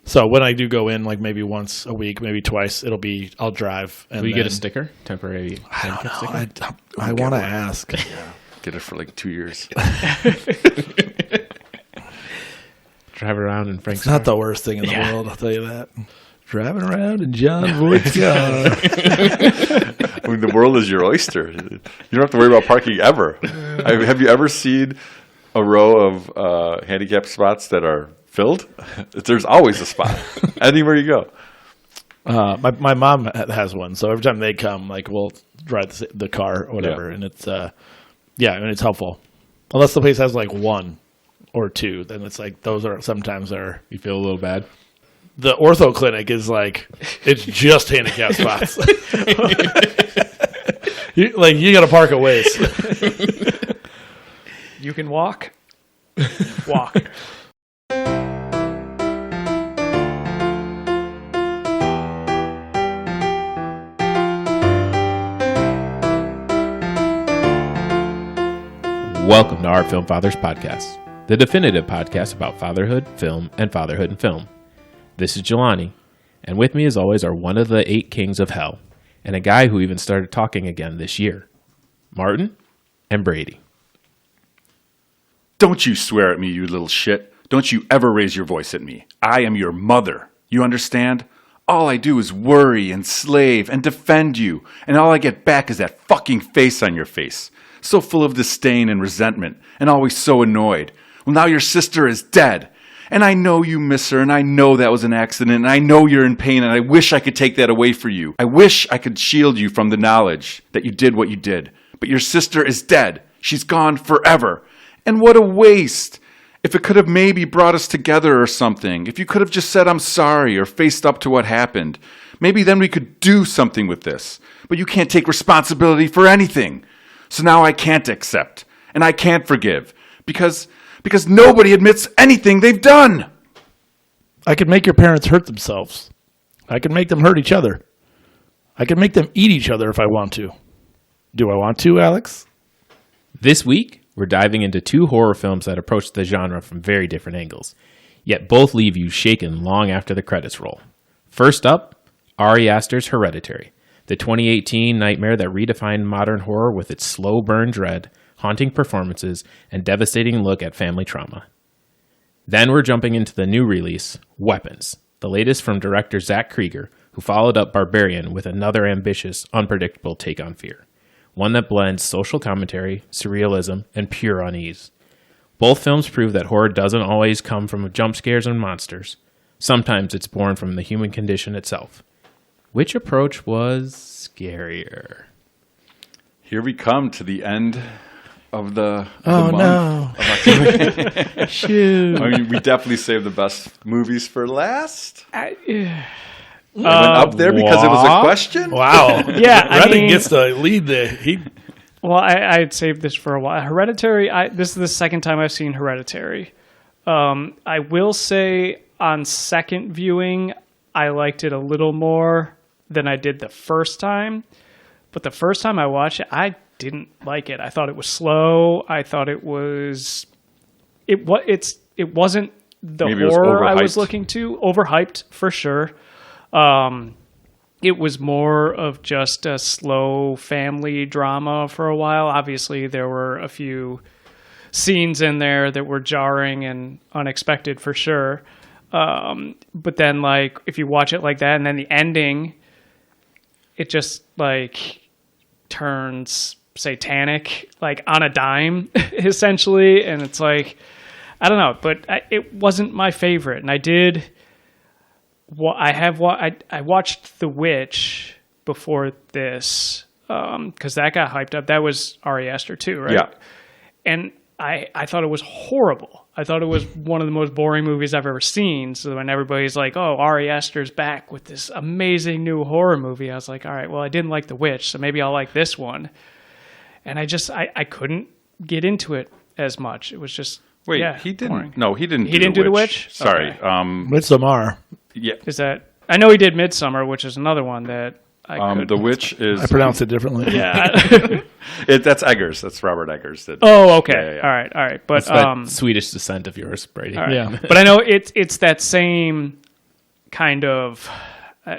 So when I do go in, like maybe once a week, maybe twice, I'll drive. And will you get a sticker? Temporary handicap sticker? I want to ask. Yeah. Get it for like 2 years. Drive around in Frank's It's not car. the worst thing in the world, I'll tell you that. Driving around in John Voight's car. I mean, the world is your oyster. You don't have to worry about parking ever. Have you ever seen a row of handicap spots that are filled? There's always a spot anywhere you go. My mom has one, so every time they come, like we'll drive the car or whatever, and it's it's helpful. Unless the place has like one or two, then it's like those are sometimes are. You feel a little bad. The ortho clinic is like it's just handicap spots. you got to park a ways. You can walk. Walk. Welcome to Our Film Fathers Podcast, the definitive podcast about fatherhood, film, and fatherhood in film. This is Jelani, and with me as always are one of the 8 kings of hell, and a guy who even started talking again this year, Martin and Brady. Don't you swear at me, you little shit. Don't you ever raise your voice at me. I am your mother. You understand? All I do is worry and slave and defend you, and all I get back is that fucking face on your face. So full of disdain and resentment, and always so annoyed. Well, now your sister is dead. And I know you miss her, and I know that was an accident, and I know you're in pain, and I wish I could take that away for you. I wish I could shield you from the knowledge that you did what you did. But your sister is dead. She's gone forever. And what a waste. If it could have maybe brought us together or something, if you could have just said I'm sorry or faced up to what happened, maybe then we could do something with this. But you can't take responsibility for anything. So now I can't accept, and I can't forgive, because nobody admits anything they've done. I could make your parents hurt themselves. I could make them hurt each other. I could make them eat each other if I want to. Do I want to, Alex? This week, we're diving into 2 horror films that approach the genre from very different angles, yet both leave you shaken long after the credits roll. First up, Ari Aster's Hereditary, the 2018 nightmare that redefined modern horror with its slow burn dread, haunting performances, and devastating look at family trauma. Then we're jumping into the new release, Weapons, the latest from director Zach Krieger, who followed up Barbarian with another ambitious, unpredictable take on fear. One that blends social commentary, surrealism, and pure unease. Both films prove that horror doesn't always come from jump scares and monsters. Sometimes it's born from the human condition itself. Which approach was scarier? Here we come to the end of the Oh, month. no. Shoot. I mean, we definitely saved the best movies for last. I Went up there because it was a question. Wow. Yeah, I Redding mean- gets the lead there. I had saved this for a while. Hereditary, this is the second time I've seen Hereditary. I will say on second viewing, I liked it a little more than I did the first time. But the first time I watched it, I didn't like it. I thought it was slow. I thought it wasn't the Maybe it was horror I was overhyped. looking to. Overhyped for sure. It was more of just a slow family drama for a while. Obviously, there were a few scenes in there that were jarring and unexpected for sure. But then, like, if you watch it like that, and then the ending, it just like turns satanic, like on a dime, essentially. And it's like, I don't know, but it wasn't my favorite. And I watched The Witch before this because that got hyped up. That was Ari Aster too, right? Yeah. And I thought it was horrible. I thought it was one of the most boring movies I've ever seen. So when everybody's like, oh, Ari Aster's back with this amazing new horror movie, I was like, all right, well, I didn't like The Witch, so maybe I'll like this one. And I couldn't get into it as much. It was just, Wait, yeah, he didn't. boring. No, he didn't. He didn't do The Witch? Sorry. Okay. Midsommar. Yeah. Is that, I know he did Midsummer, which is another one that I couldn't. The Witch is. I pronounce it differently. Yeah. That's Eggers. That's Robert Eggers. Oh, okay. Yeah. All right. But It's that Swedish descent of yours, Brady. all right. Yeah. But I know it's that same kind of,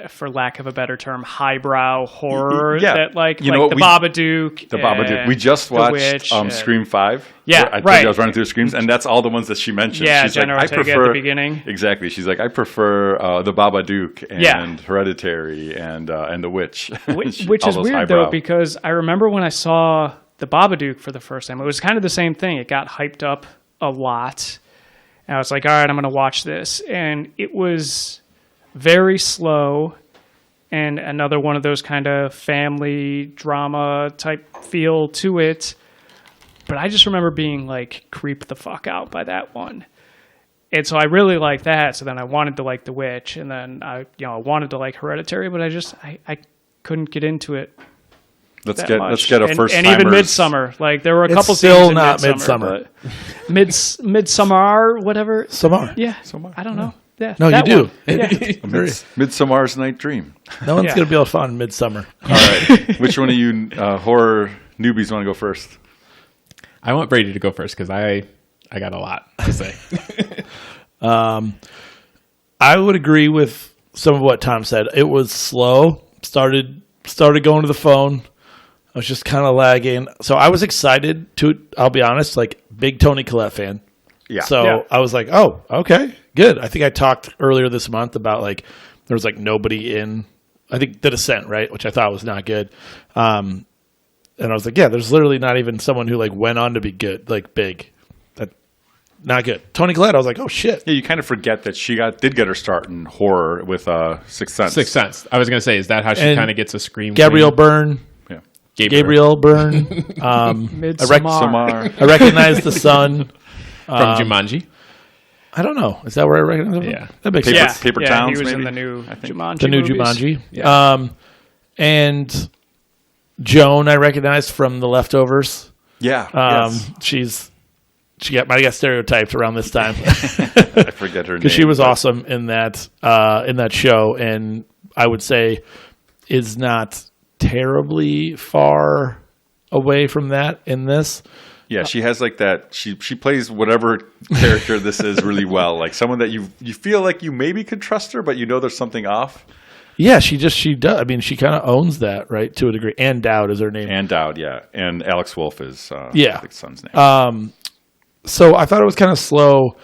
for lack of a better term, highbrow horror Yeah. that like You know the what, Babadook. The Babadook. We just The watched Witch, Scream 5. Yeah, I told right. you I was running through Screams, and that's all the ones that she mentioned. Yeah, She's Jenna like, I Ortega prefer, at the beginning. Exactly. She's like, I prefer the Babadook and Yeah. Hereditary and The Witch. Which All is those weird, highbrow. though, because I remember when I saw the Babadook for the first time, it was kind of the same thing. It got hyped up a lot. And I was like, all right, I'm going to watch this. And it was very slow and another one of those kind of family drama type feel to it. But I just remember being like creeped the fuck out by that one. And so I really liked that. So then I wanted to like The Witch, and then I wanted to like Hereditary, but I couldn't get into it. Let's that get much. a and, first and even Midsummer. Like there were a It's couple still scenes in not Midsummer. Midsummer, whatever. Samar. Yeah. Samar. I don't know. Yeah. No, you that do. one. Yeah. Midsummer's Night Dream. No one's Yeah. going to be able to find Midsummer. All right. Which one of you horror newbies want to go first? I want Brady to go first because I got a lot to say. I would agree with some of what Tom said. It was slow. Started going to the phone. I was just kind of lagging. So I was excited I'll be honest, like big Toni Collette fan. Yeah. So Yeah. I was like, oh, okay, good. I think I talked earlier this month about like there was like nobody in, I think The Descent, right? Which I thought was not good. And I was like, yeah, there's literally not even someone who like went on to be good, like big. That not good. Toni Collette, I was like, oh shit. Yeah, you kind of forget that she did get her start in horror with Sixth Sense. Sixth Sense. I was going to say, is that how she And kind of gets a scream? Gabrielle queen? Byrne. Yeah. Gabriel Byrne. Midsummer. Samar. I recognize the son. From Jumanji. I don't know. Is that where I recognize him? Yeah. That makes Paper- sense. Paper yeah, Towns, he was maybe? in the new I think. Jumanji The new movies. Jumanji. Yeah. And Joan, I recognize from The Leftovers. Yeah. Yes. She might get stereotyped around this time I forget her name. because she was but- awesome in that show, and I would say is not terribly far away from that in this. Yeah, she has like that. She plays whatever character this is really well. Like someone that you feel like you maybe could trust her, but you know there's something off. Yeah, she does. I mean, she kind of owns that, right, to a degree. Ann Dowd is her name. And Dowd, yeah, and Alex Wolff is Yeah. the son's name. So I thought it was kind of slow.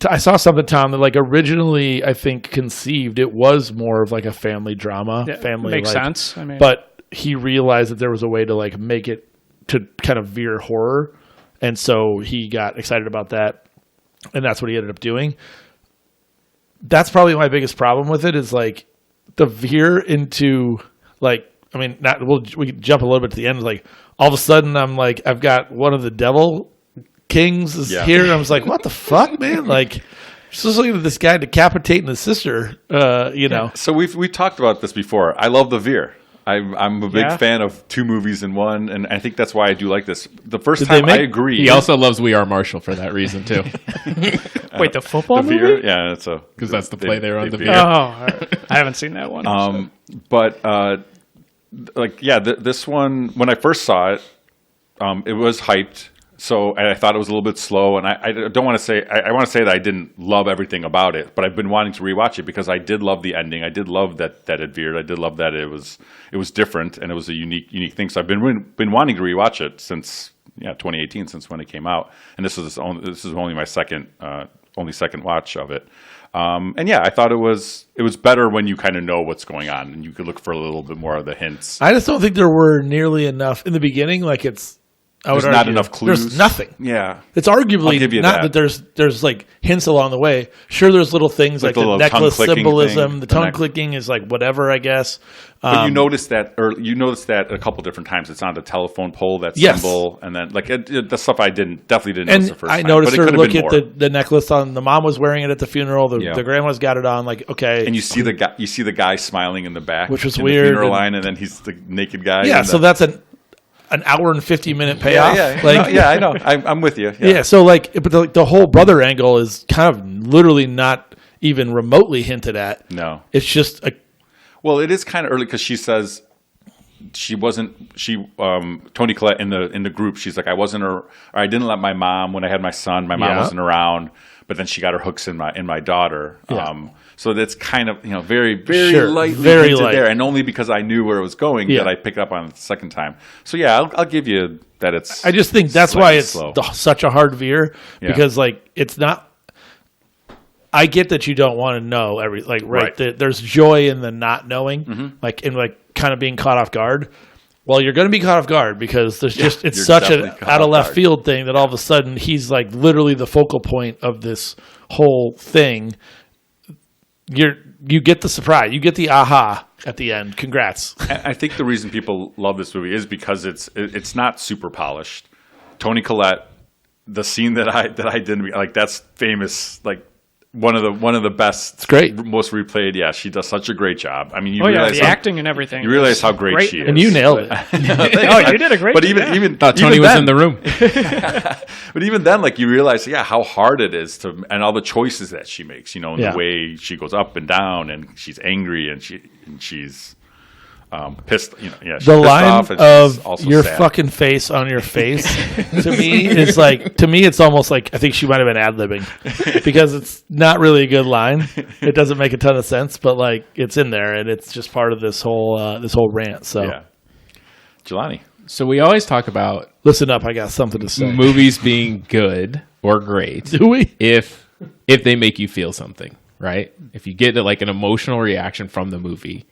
I saw something, Tom, that like originally I think conceived it was more of like a family drama, Yeah, family makes like, sense. I mean, but he realized that there was a way to like make it to kind of veer horror, and so he got excited about that, and that's what he ended up doing. That's probably my biggest problem with it is like the veer into like, I mean, we can jump a little bit to the end. Like all of a sudden I'm like, I've got one of the devil kings is Yeah. here. And I was like, what the fuck, man? Like just looking at this guy decapitating his sister, you know. So we talked about this before. I love the veer. I'm a big Yeah. fan of two movies in one, and I think that's why I do like this. The first Did they time I make- agree. He also loves We Are Marshall for that reason, too. wait, the football the veer, movie? yeah, it's a 'Cause that's the play they were on The veer. Veer. Oh, all right. I haven't seen that one. But like, yeah, this one when I first saw it, it was hyped. So and I thought it was a little bit slow, and I don't want to say I want to say that I didn't love everything about it, but I've been wanting to rewatch it because I did love the ending. I did love that it veered. I did love that it was different and it was a unique thing. So I've been wanting to rewatch it since 2018, since when it came out, and this is only my second watch of it. And yeah, I thought it was better when you kind of know what's going on and you could look for a little bit more of the hints. I just don't think there were nearly enough in the beginning. Like There's not enough clues. There's nothing. Yeah. It's arguably I'll give you not that. there's like hints along the way. Sure, there's little things like the the little necklace tongue-clicking symbolism. thing. The The tongue neck- clicking is like whatever, I guess. But you noticed that a couple different times. It's on the telephone pole, that Yes. symbol, and then like the stuff I definitely didn't And notice the first I time. noticed but it her could have look been at more. the necklace on. The mom was wearing it at the funeral. The grandma's got it on. Like okay, And you see the guy smiling in the back, Which was in weird, The funeral and- line, and then he's the naked guy. yeah. and So the- that's an hour and 50-minute payoff. yeah, Like no, yeah, I know. I'm with you. yeah. So like, but the whole brother angle is kind of literally not even remotely hinted at. No. It's just Well, it is kind of early because she says Toni Collette in the group. She's like, I didn't let my mom when I had my son. My mom Yeah. wasn't around, but then she got her hooks in my daughter. Yeah. So that's kind of very very Sure, lightly very hinted light. there, and only because I knew where it was going that I picked up on it the second time. So yeah, I'll give you that. It's I just think that's why it's slow. such a hard veer Yeah. because like it's not. I get that you don't want to know right. There's joy in the not knowing, like in like kind of being caught off guard. Well, you're going to be caught off guard because there's just it's you're such an definitely caught out of off left guard. field thing that all of a sudden he's like literally the focal point of this whole thing. You get the surprise, you get the aha at the end. Congrats. I think the reason people love this movie is because it's not super polished. Toni Collette, the scene that I didn't like, that's famous, like one of the best, It's great. most replayed. Yeah, she does such a great job. I mean, you Oh yeah, realize the acting and everything. you realize is how great she is, And you nailed it. Oh, you did a great But job. even Thought Tony even was then- in the room. But even then, like you realize, how hard it is and all the choices that she makes. And Yeah. the way she goes up and down, and she's angry, and she's pissed. She's The pissed line off, and she's of also your sad. fucking face on your face to me is like it's almost like I think she might have been ad-libbing because it's not really a good line. It doesn't make a ton of sense, but like it's in there and it's just part of this whole rant. So Yeah, Jelani. So we always talk about listen up, I got something to say. movies being good or great Do we? if they make you feel something, right? If you get like an emotional reaction from the movie.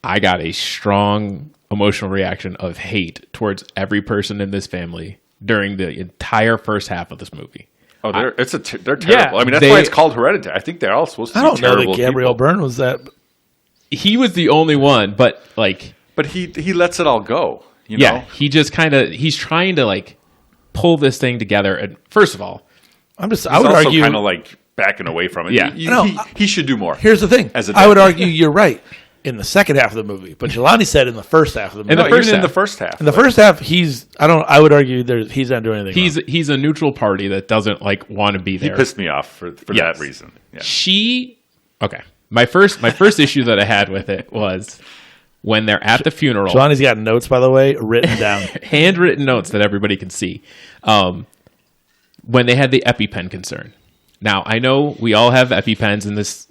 I got a strong emotional reaction of hate towards every person in this family during the entire first half of this movie. Oh, they're terrible. I mean, that's they- why it's called Hereditary. I think they're all supposed to I be don't know terrible that Gabriel people. Byrne was that. He was the only one, but like, But he lets it all go. yeah, he just he's trying to like pull this thing together. And first of all, I would He's also argue. kind of like backing away from it. Yeah. No, he should do more. Here's the thing. As a I would dad. argue you're right in the second half of the movie, but Jelani said in the first half of the movie. In the No, first even in half. the first half. In the first half, I would argue he's not doing anything. wrong. he's a neutral party that doesn't like want to be He there. pissed me off for Yes. that reason. Yeah. Okay. My first issue that I had with it was when they're at the funeral. Jelani's got notes, by the way, written down. Handwritten notes that everybody can see. When they had the EpiPen concern. Now I know we all have EpiPens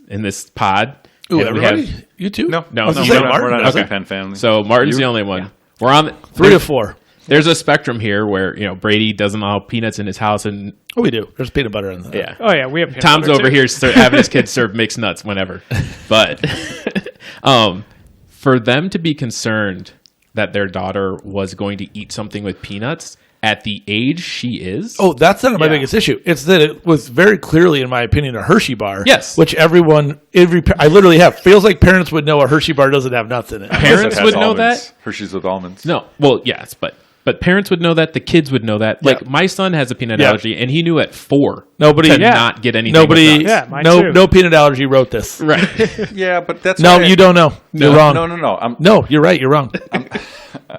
in this pod. Ooh, and we everybody? have- You too? No, I was no, gonna say we're not- Martin, We're not does a it? pen family. so Martin's You? the only one. We're on 3 to 4. There's a spectrum here where Brady doesn't allow peanuts in his house, and Oh, we do. There's peanut butter in there. yeah, Oh yeah, we have peanut Tom's butter, over too. here having his kids serve mixed nuts whenever. But for them to be concerned that their daughter was going to eat something with peanuts at the age she is. Oh, that's not my Yeah. biggest issue. It's that it was very clearly, in my opinion, a Hershey bar. Yes. Which I literally have. Feels like parents would know a Hershey bar doesn't have nuts in it. Parents It has would know almonds. that? Hershey's with almonds. No, well, yes, but parents would know that. The kids would know that. Like Yeah. my son has a peanut Yeah. allergy, and he knew at 4 Nobody- to Yeah. not get anything. Nobody, with nuts. Yeah, mine too. no peanut allergy wrote this. Right. Yeah, but that's No, why you don't know. You're wrong. No. No, you're right. You're wrong.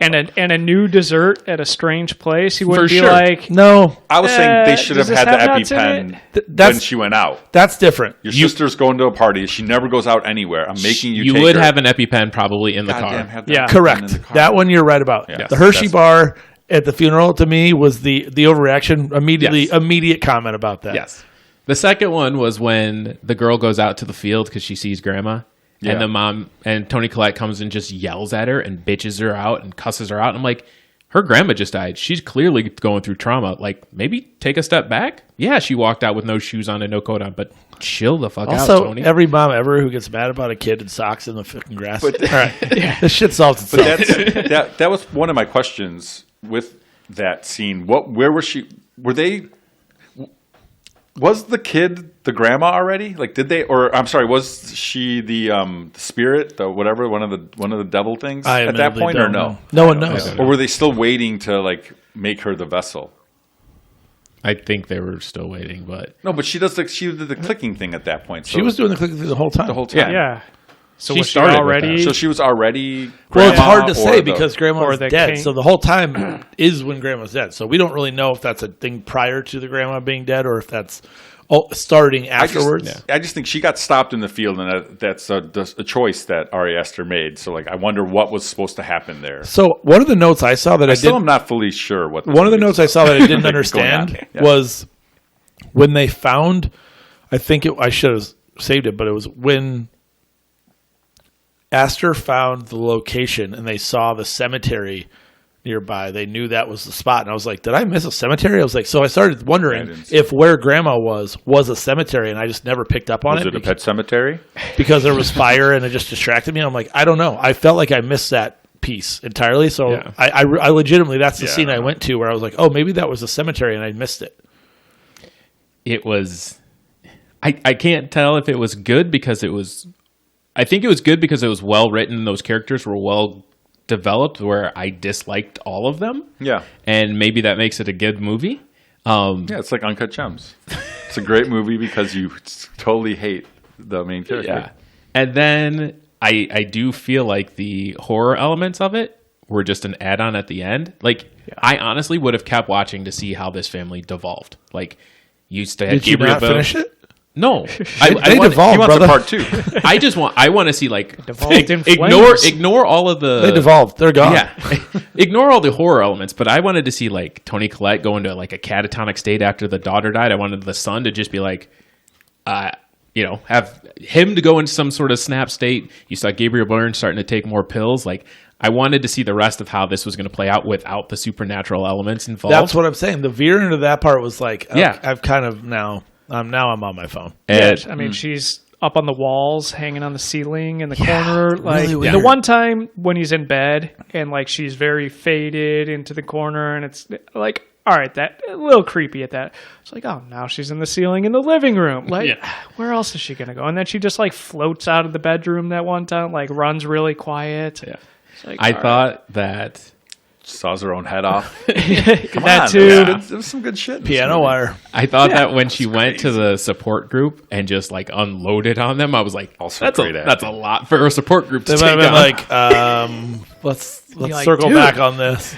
And a new dessert at a strange place. He wouldn't For be sure. like, No, I was saying they should does have this had have the nuts in EpiPen it? when That's- she went out. that's different. Your sister's going to a party. She never goes out anywhere. I'm making you. You take would her. have an EpiPen probably in the Goddamn, car. have that Yeah. EpiPen in Correct. the car. That one you're right about. Yeah. The Hershey That's- bar at the funeral to me was the overreaction. Yes. Immediate comment about that. Yes. The second one was when the girl goes out to the field because she sees grandma. Yeah. And the mom and Toni Collette comes and just yells at her and bitches her out and cusses her out. And I'm like, her grandma just died. She's clearly going through trauma. Like, maybe take a step back. Yeah, she walked out with no shoes on and no coat on, but chill the fuck out, Also, Tony. every mom ever who gets mad about a kid in socks in the fucking grass. All right, this shit solves itself. That was one of my questions with that scene. Where was she? Were they? Was the kid the grandma already? Like, did they? Or I'm sorry, was she the spirit, the whatever, one of the devil things I at that admittedly point, or don't no? know. No one knows. Or were they still waiting to like make her the vessel? I think they were still waiting, but No, but she did the clicking thing at that point. So She was doing the clicking thing the whole time. the whole time. yeah. So She was she started with already? that. So she was already. Well, it's grandma hard to or say the- because grandma or was the dead. king. So the whole time is when grandma's dead. So we don't really know if that's a thing prior to the grandma being dead or if that's starting afterwards. I just think she got stopped in the field, and that's a choice that Ari Aster made. So, like, I wonder what was supposed to happen there. So one of the notes I saw that I I still didn't. am not fully sure what. One of the notes I saw that I didn't Going understand on. Yeah. was when they found, I think I should have saved it, but it was when Astor found the location and they saw the cemetery nearby. They knew that was the spot. And I was like, did I miss a cemetery? I was like, so I started wondering if where Grandma was a cemetery, and I just never picked up on Was it a pet cemetery? because there was fire and it just distracted me. I'm like, I don't know. I felt like I missed that piece entirely. So Yeah. I legitimately, that's the scene I I don't went to where I was like, oh, maybe that was a cemetery and I missed it. It was. I can't tell if it was good because it was. I think it was good because it was well written. Those characters were well developed where I disliked all of them. Yeah. And maybe that makes it a good movie. Yeah, it's like Uncut Gems. It's a great movie because you totally hate the main character. Yeah. And then I do feel like the horror elements of it were just an add-on at the end. Like, I honestly would have kept watching to see how this family devolved. Like, used to have Did you Gabriel not Bell. finish it? No. They want, devolved, He wants brother. a part 2. I want to see, like, Devolved in ignore flames. all of the... They devolved. They're gone. Yeah. Ignore all the horror elements, but I wanted to see, like, Toni Collette go into, like, a catatonic state after the daughter died. I wanted the son to just be like, have him to go into some sort of snap state. You saw Gabriel Byrne starting to take more pills. Like, I wanted to see the rest of how this was going to play out without the supernatural elements involved. That's what I'm saying. The veer into that part was like, Yeah. I've kind of now I'm on my phone. And- I mean, she's up on the walls, hanging on the ceiling in the corner. Like really the weird. one time when he's in bed and like she's very faded into the corner, and it's like, all right, that a little creepy at that. It's like, oh, now she's in the ceiling in the living room. Like, where else is she gonna go? And then she just like floats out of the bedroom that one time, like runs really quiet. Yeah. It's like, I all thought that... Saws her own head off. right. Come that on, too. There was some good shit. in this Piano movie. wire. I thought that when she went to the support group and just like unloaded on them, I was like, Also that's great a lot for a support group to They might take have been on. like, let's like, circle dude. back on this.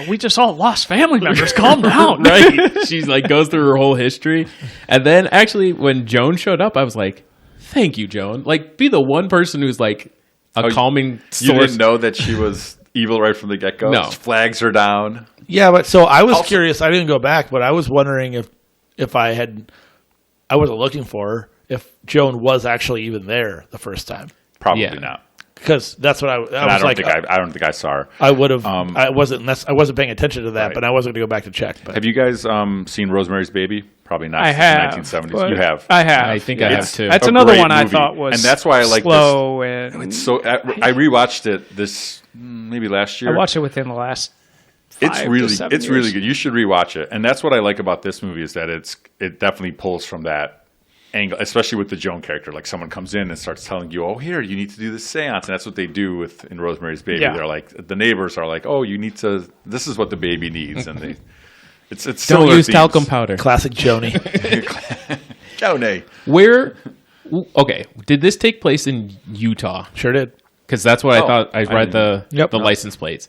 We just all lost family members. Calm down. Right? She's like goes through her whole history. And then actually when Joan showed up, I was like, thank you, Joan. Like, be the one person who's like a calming You source. didn't know that she was evil right from the get-go? No. Just flags her down. Yeah, but so I was Also- curious. I didn't go back, but I was wondering if I wasn't looking for her, if Joan was actually even there the first time, Probably Yeah. not. because that's what I And was like. I don't think I saw her. I would have. I wasn't paying attention to that, Right. but I wasn't going to go back to check. But Have you guys seen Rosemary's Baby? Probably not. I Since have. the 1970s. but You have. I have. I think I have too. That's a another great one I movie. thought was And that's why I like slow and So I rewatched it this maybe last year. I watched it within the last 5 It's to really 7 it's really years. good. You should rewatch it. And that's what I like about this movie is that it definitely pulls from that angle, especially with the Joan character. Like someone comes in and starts telling you, "Oh, here you need to do this seance," and that's what they do in Rosemary's Baby. Yeah. They're like the neighbors are like, "Oh, you need to. This is what the baby needs," and they. It's Don't similar use themes. talcum powder. classic Joni. Joni. Where? Okay, did this take place in Utah? Sure did. Because that's what I Oh, thought. I read the Yep. license plates.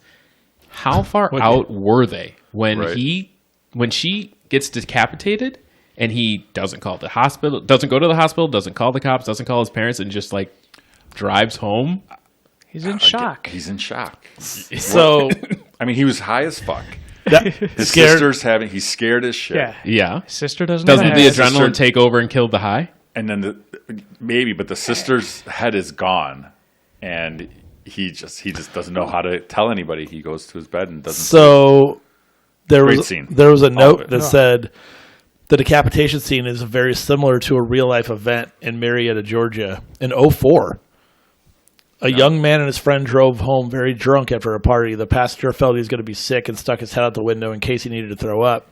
How far out were they when Right. when she gets decapitated and he doesn't call the hospital, doesn't go to the hospital, doesn't call the cops, doesn't call his parents, and just like drives home? He's in shock. He's in shock. So I mean, he was high as fuck. His scared. sister's he's scared as shit. Yeah. Yeah. His sister doesn't. Doesn't have the it. adrenaline take over and kill the high? And then but the sister's head is gone, and he just doesn't know how to tell anybody. He goes to his bed and doesn't. So there Great was scene. there was a of note it. that said the decapitation scene is very similar to a real life event in Marietta, Georgia, in '04. A young man and his friend drove home very drunk after a party. The passenger felt he was going to be sick and stuck his head out the window in case he needed to throw up.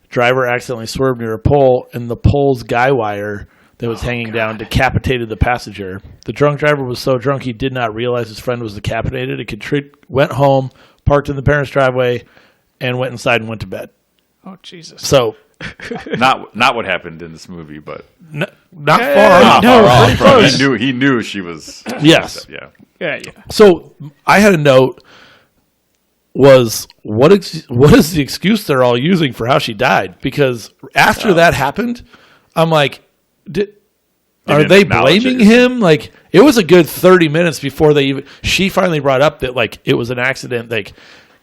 Driver accidentally swerved near a pole, and the pole's guy wire that was hanging down decapitated the passenger. The drunk driver was so drunk he did not realize his friend was decapitated. He went home, parked in the parents' driveway, and went inside and went to bed. Oh Jesus. So not what happened in this movie, but not far off. no, far pretty off from it. close. He knew she was. Yes. Yeah. Yeah. So I had a note. Was what is the excuse they're all using for how she died? Because after that happened, I'm like, are didn't they acknowledge blaming it. him? Like it was a good 30 minutes before she finally brought up that like it was an accident. Like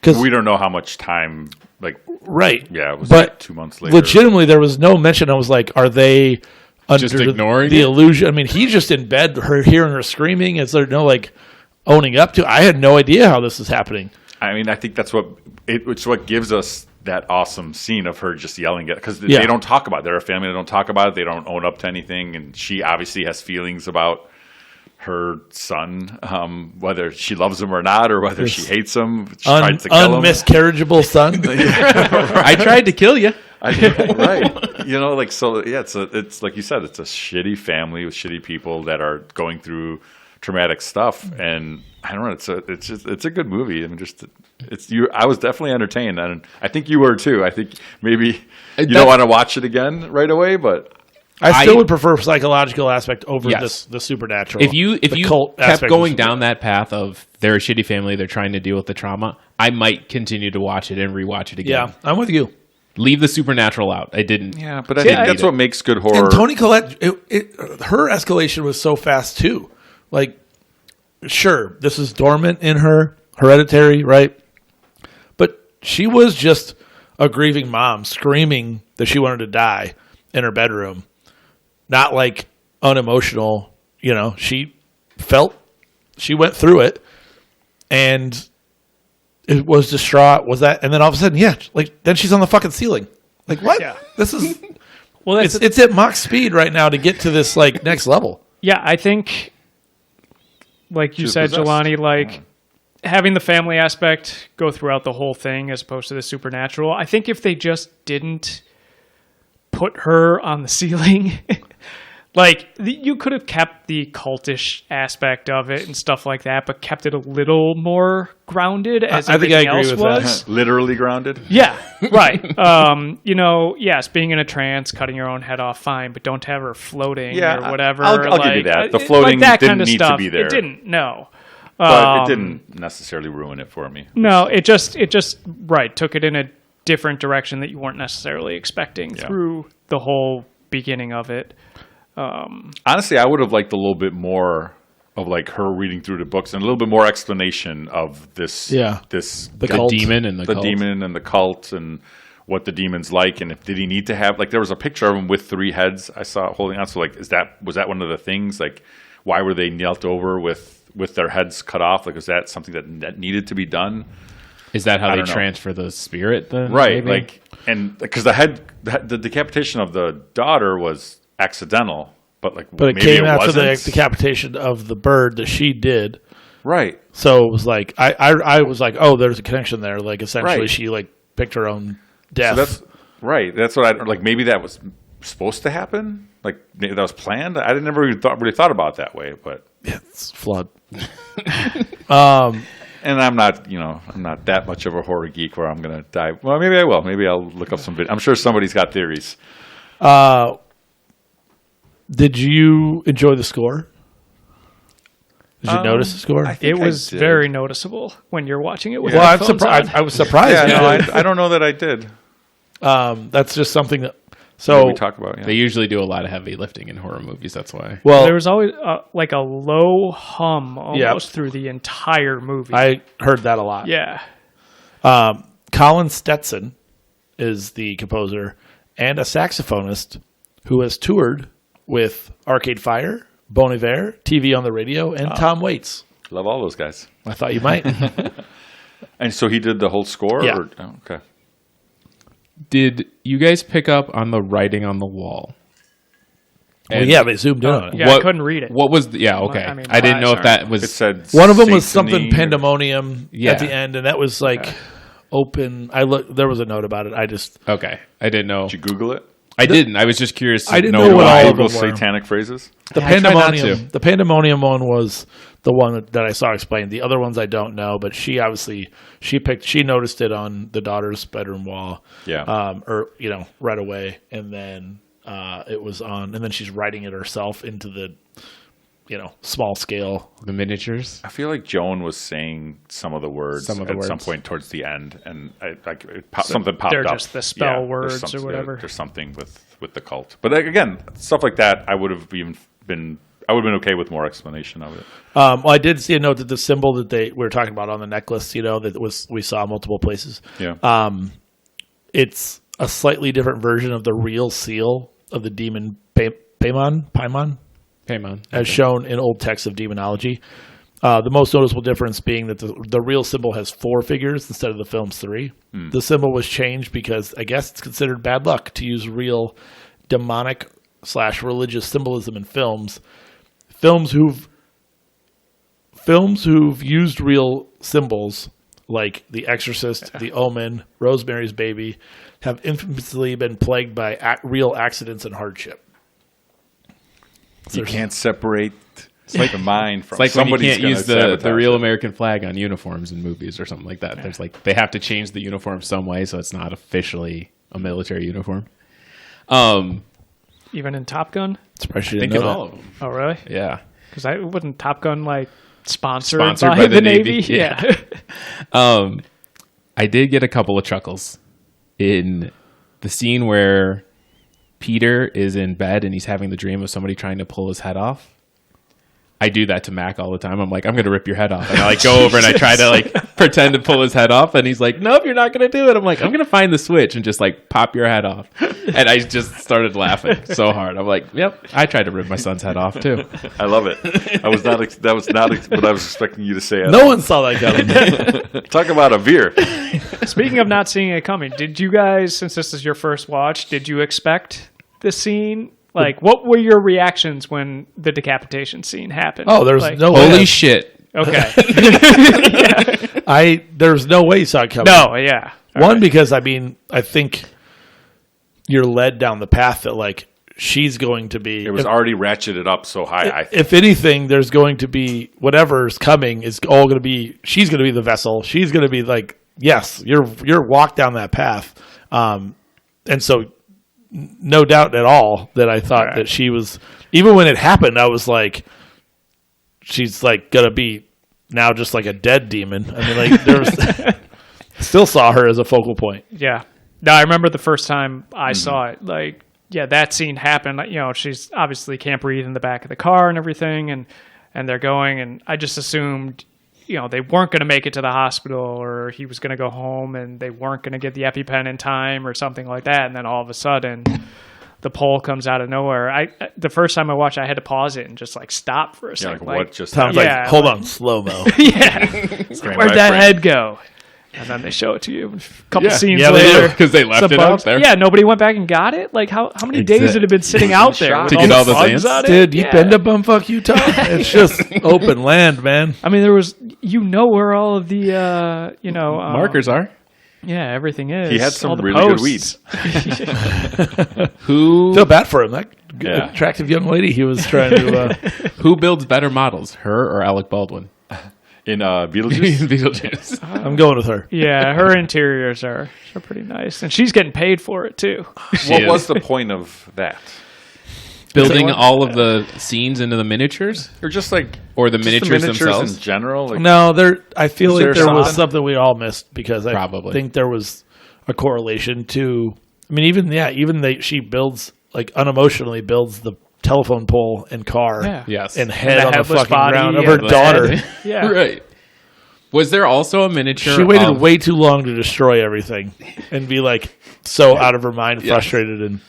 because We don't know how much time, like, right, yeah, it was but like 2 months later. legitimately there was no mention. I was like, are they under Just ignoring the it? illusion? I mean, he's just in bed, hearing her screaming. Is there no like owning up to? I had no idea how this is happening. I mean, I think that's it's what gives us that awesome scene of her just yelling at, because Yeah. they don't talk about it. They're a family. They don't talk about it. They don't own up to anything. And she obviously has feelings about her son, whether she loves him or not, or whether she hates him. She tried to kill him. Unmiscarriageable son. I tried to kill you. Right. You know, like, so, yeah, it's like you said, it's a shitty family with shitty people that are going through traumatic stuff. And I don't know, it's a good movie. I mean, I was definitely entertained, and I think you were too. I think maybe you don't want to watch it again right away, but I still would prefer psychological aspect over Yes. the supernatural. If you cult kept aspect going was- down that path of they're a shitty family, they're trying to deal with the trauma, I might continue to watch it and rewatch it again. yeah, I'm with you. Leave the supernatural out. I didn't. yeah, but I think that's what makes good horror. And Toni Collette, her escalation was so fast too. Like, sure, this is dormant in her, Hereditary, right? But she was just a grieving mom screaming that she wanted to die in her bedroom. Not like unemotional, you know, she went through it and it was distraught. Was that, and then all of a sudden, yeah, like then she's on the fucking ceiling. Like, what? Yeah. This is, Well, it's at Mach speed right now to get to this like next level. yeah, I think, like you She was said, possessed. Jelani, like having the family aspect go throughout the whole thing as opposed to the supernatural. I think if they just didn't put her on the ceiling, like you could have kept the cultish aspect of it and stuff like that, but kept it a little more grounded as I think I everything agree else with that. was. Literally grounded. Yeah, right. You know, yes, being in a trance, cutting your own head off, fine, but don't have her floating Yeah, or whatever. I'll give you that. The floating that didn't kind of need to stuff, be there. It didn't. No. But it didn't necessarily ruin it for me. No, it just right took it in a different direction that you weren't necessarily expecting through the whole beginning of it. Honestly, I would have liked a little bit more of like her reading through the books and a little bit more explanation of this. Yeah. This The The cult. demon and the cult. demon and the cult and what the demon's like, and did he need to have, like, there was a picture of him with 3 heads I saw holding on. So like, was that one of the things? Like, why were they knelt over with their heads cut off? Like, was that something that needed to be done? Is that how they don't know. transfer the spirit? Then Right, maybe? like, and because the decapitation of the daughter was accidental, but like, But it maybe came after the wasn't? decapitation of the bird that she did. Right. So it was like I was like, oh, there's a connection there. Like essentially, Right. she like picked her own death. So that's right. That's what I like. Maybe that was supposed to happen. Like, maybe that was planned. I never even really thought about it that way. But it's flawed. and I'm not that much of a horror geek where I'm gonna dive. Well, maybe I will. Maybe I'll look up some video. I'm sure somebody's got theories. Did you enjoy the score? Did you notice the score? I think It was did. very noticeable when you're watching it with well, I'm headphones surprised. on. I was surprised. Yeah, you no, did. I don't know that I did. That's just something that. That So we talk about. Yeah. They usually do a lot of heavy lifting in horror movies. That's why. well, There was always like a low hum almost through the entire movie. I heard that a lot. yeah. Colin Stetson is the composer and a saxophonist who has toured with Arcade Fire, Bon Iver, TV on the Radio, and Tom Waits. Love all those guys. I thought you might. And so he did the whole score. Yeah. Okay. Did you guys pick up on the writing on the wall? Well, yeah, they zoomed in on it. Yeah, I couldn't read it. What was? Okay, I mean, I didn't know if sorry. that was. It said One of them was Satany. something pandemonium Yeah. at the end, and that was like open. There was a note about it. I just Okay, I didn't know. Did you Google it? I didn't. I was just curious. To I didn't know know what why. all of them Google were. satanic phrases. the I try not pandemonium. to. The pandemonium one was the one that I saw explained. The other ones I don't know, but she noticed it on the daughter's bedroom wall. Yeah. Or right away, and then it was on, and then she's writing it herself into the small scale. The miniatures. I feel like Joan was saying some of the words Some of the at some words. point towards the end, and something popped they're up. just the spell there's words or some- whatever. There's something with the cult, but again, stuff like that, I would have even been I would have been okay with more explanation of it. Well, I did see a note that the symbol that we were talking about on the necklace, that we saw multiple places. Yeah. It's a slightly different version of the real seal of the demon Paimon, as shown in old texts of demonology. The most noticeable difference being that the real symbol has 4 figures instead of the film's 3. The symbol was changed because I guess it's considered bad luck to use real demonic / religious symbolism in films. Films who've used real symbols like The Exorcist, The Omen, Rosemary's Baby have infamously been plagued by real accidents and hardship. You can't separate the mind from. It's like when you can't use the real American flag on uniforms in movies or something like that. There's they have to change the uniform some way so it's not officially a military uniform. Even in Top Gun? I think in all of them. Oh, really? Yeah. Because wasn't Top Gun sponsored by the Navy? Yeah. I did get a couple of chuckles in the scene where Peter is in bed and he's having the dream of somebody trying to pull his head off. I do that to Mac all the time. I'm like, I'm going to rip your head off. And I go over and I try to pretend to pull his head off. And he's like, nope, you're not going to do it. I'm like, I'm going to find the switch and just pop your head off. And I just started laughing so hard. I'm like, yep, I tried to rip my son's head off too. I love it. That was not what I was expecting you to say. No one saw that coming. Talk about a veer. Speaking of not seeing it coming, did you guys, since this is your first watch, did you expect the scene? What were your reactions when the decapitation scene happened? Oh, there's no way. Holy shit. Okay. There's no way you saw it coming. No, yeah. Because, I think you're led down the path that, she's going to be... It was already ratcheted up so high. If anything, there's going to be... Whatever's coming is all going to be... She's going to be the vessel. She's going to be yes, you're walked down that path. And so... No doubt at all that I thought that she was, even when it happened, I was like, she's gonna be now just a dead demon. There's still saw her as a focal point. Yeah. No, I remember the first time I saw it, that scene happened. She's obviously can't breathe in the back of the car and everything, and they're going, and I just assumed, they weren't going to make it to the hospital, or he was going to go home and they weren't going to get the EpiPen in time or something like that. And then all of a sudden the pole comes out of nowhere. The first time I watched, I had to pause it and just stop for a second. What just sounds happened? Hold on, slow-mo. Yeah. Where'd that head go? And then they show it to you a couple scenes later. Because they left it out there. Yeah, nobody went back and got it? How many days had it been sitting out there? To get all the ants? Dude, you've been to bumfuck Utah? It's just open land, man. There was, where all of the, markers are. Yeah, everything is. He had some really good weeds. Feel bad for him. That attractive young lady he was trying to... Who builds better models, her or Alec Baldwin? In Beetlejuice? Beetlejuice. I'm going with her. Yeah, her interiors are pretty nice. And she's getting paid for it, too. What was the point of that? Building all of the scenes into the miniatures? Or just or the miniatures themselves? in general? No, I feel like there was something we all missed because I think there was a correlation to... she builds, unemotionally builds the telephone pole and car and head on the fucking ground of her daughter. Yeah. Right. Was there also a miniature? She waited way too long to destroy everything and be so out of her mind, frustrated. And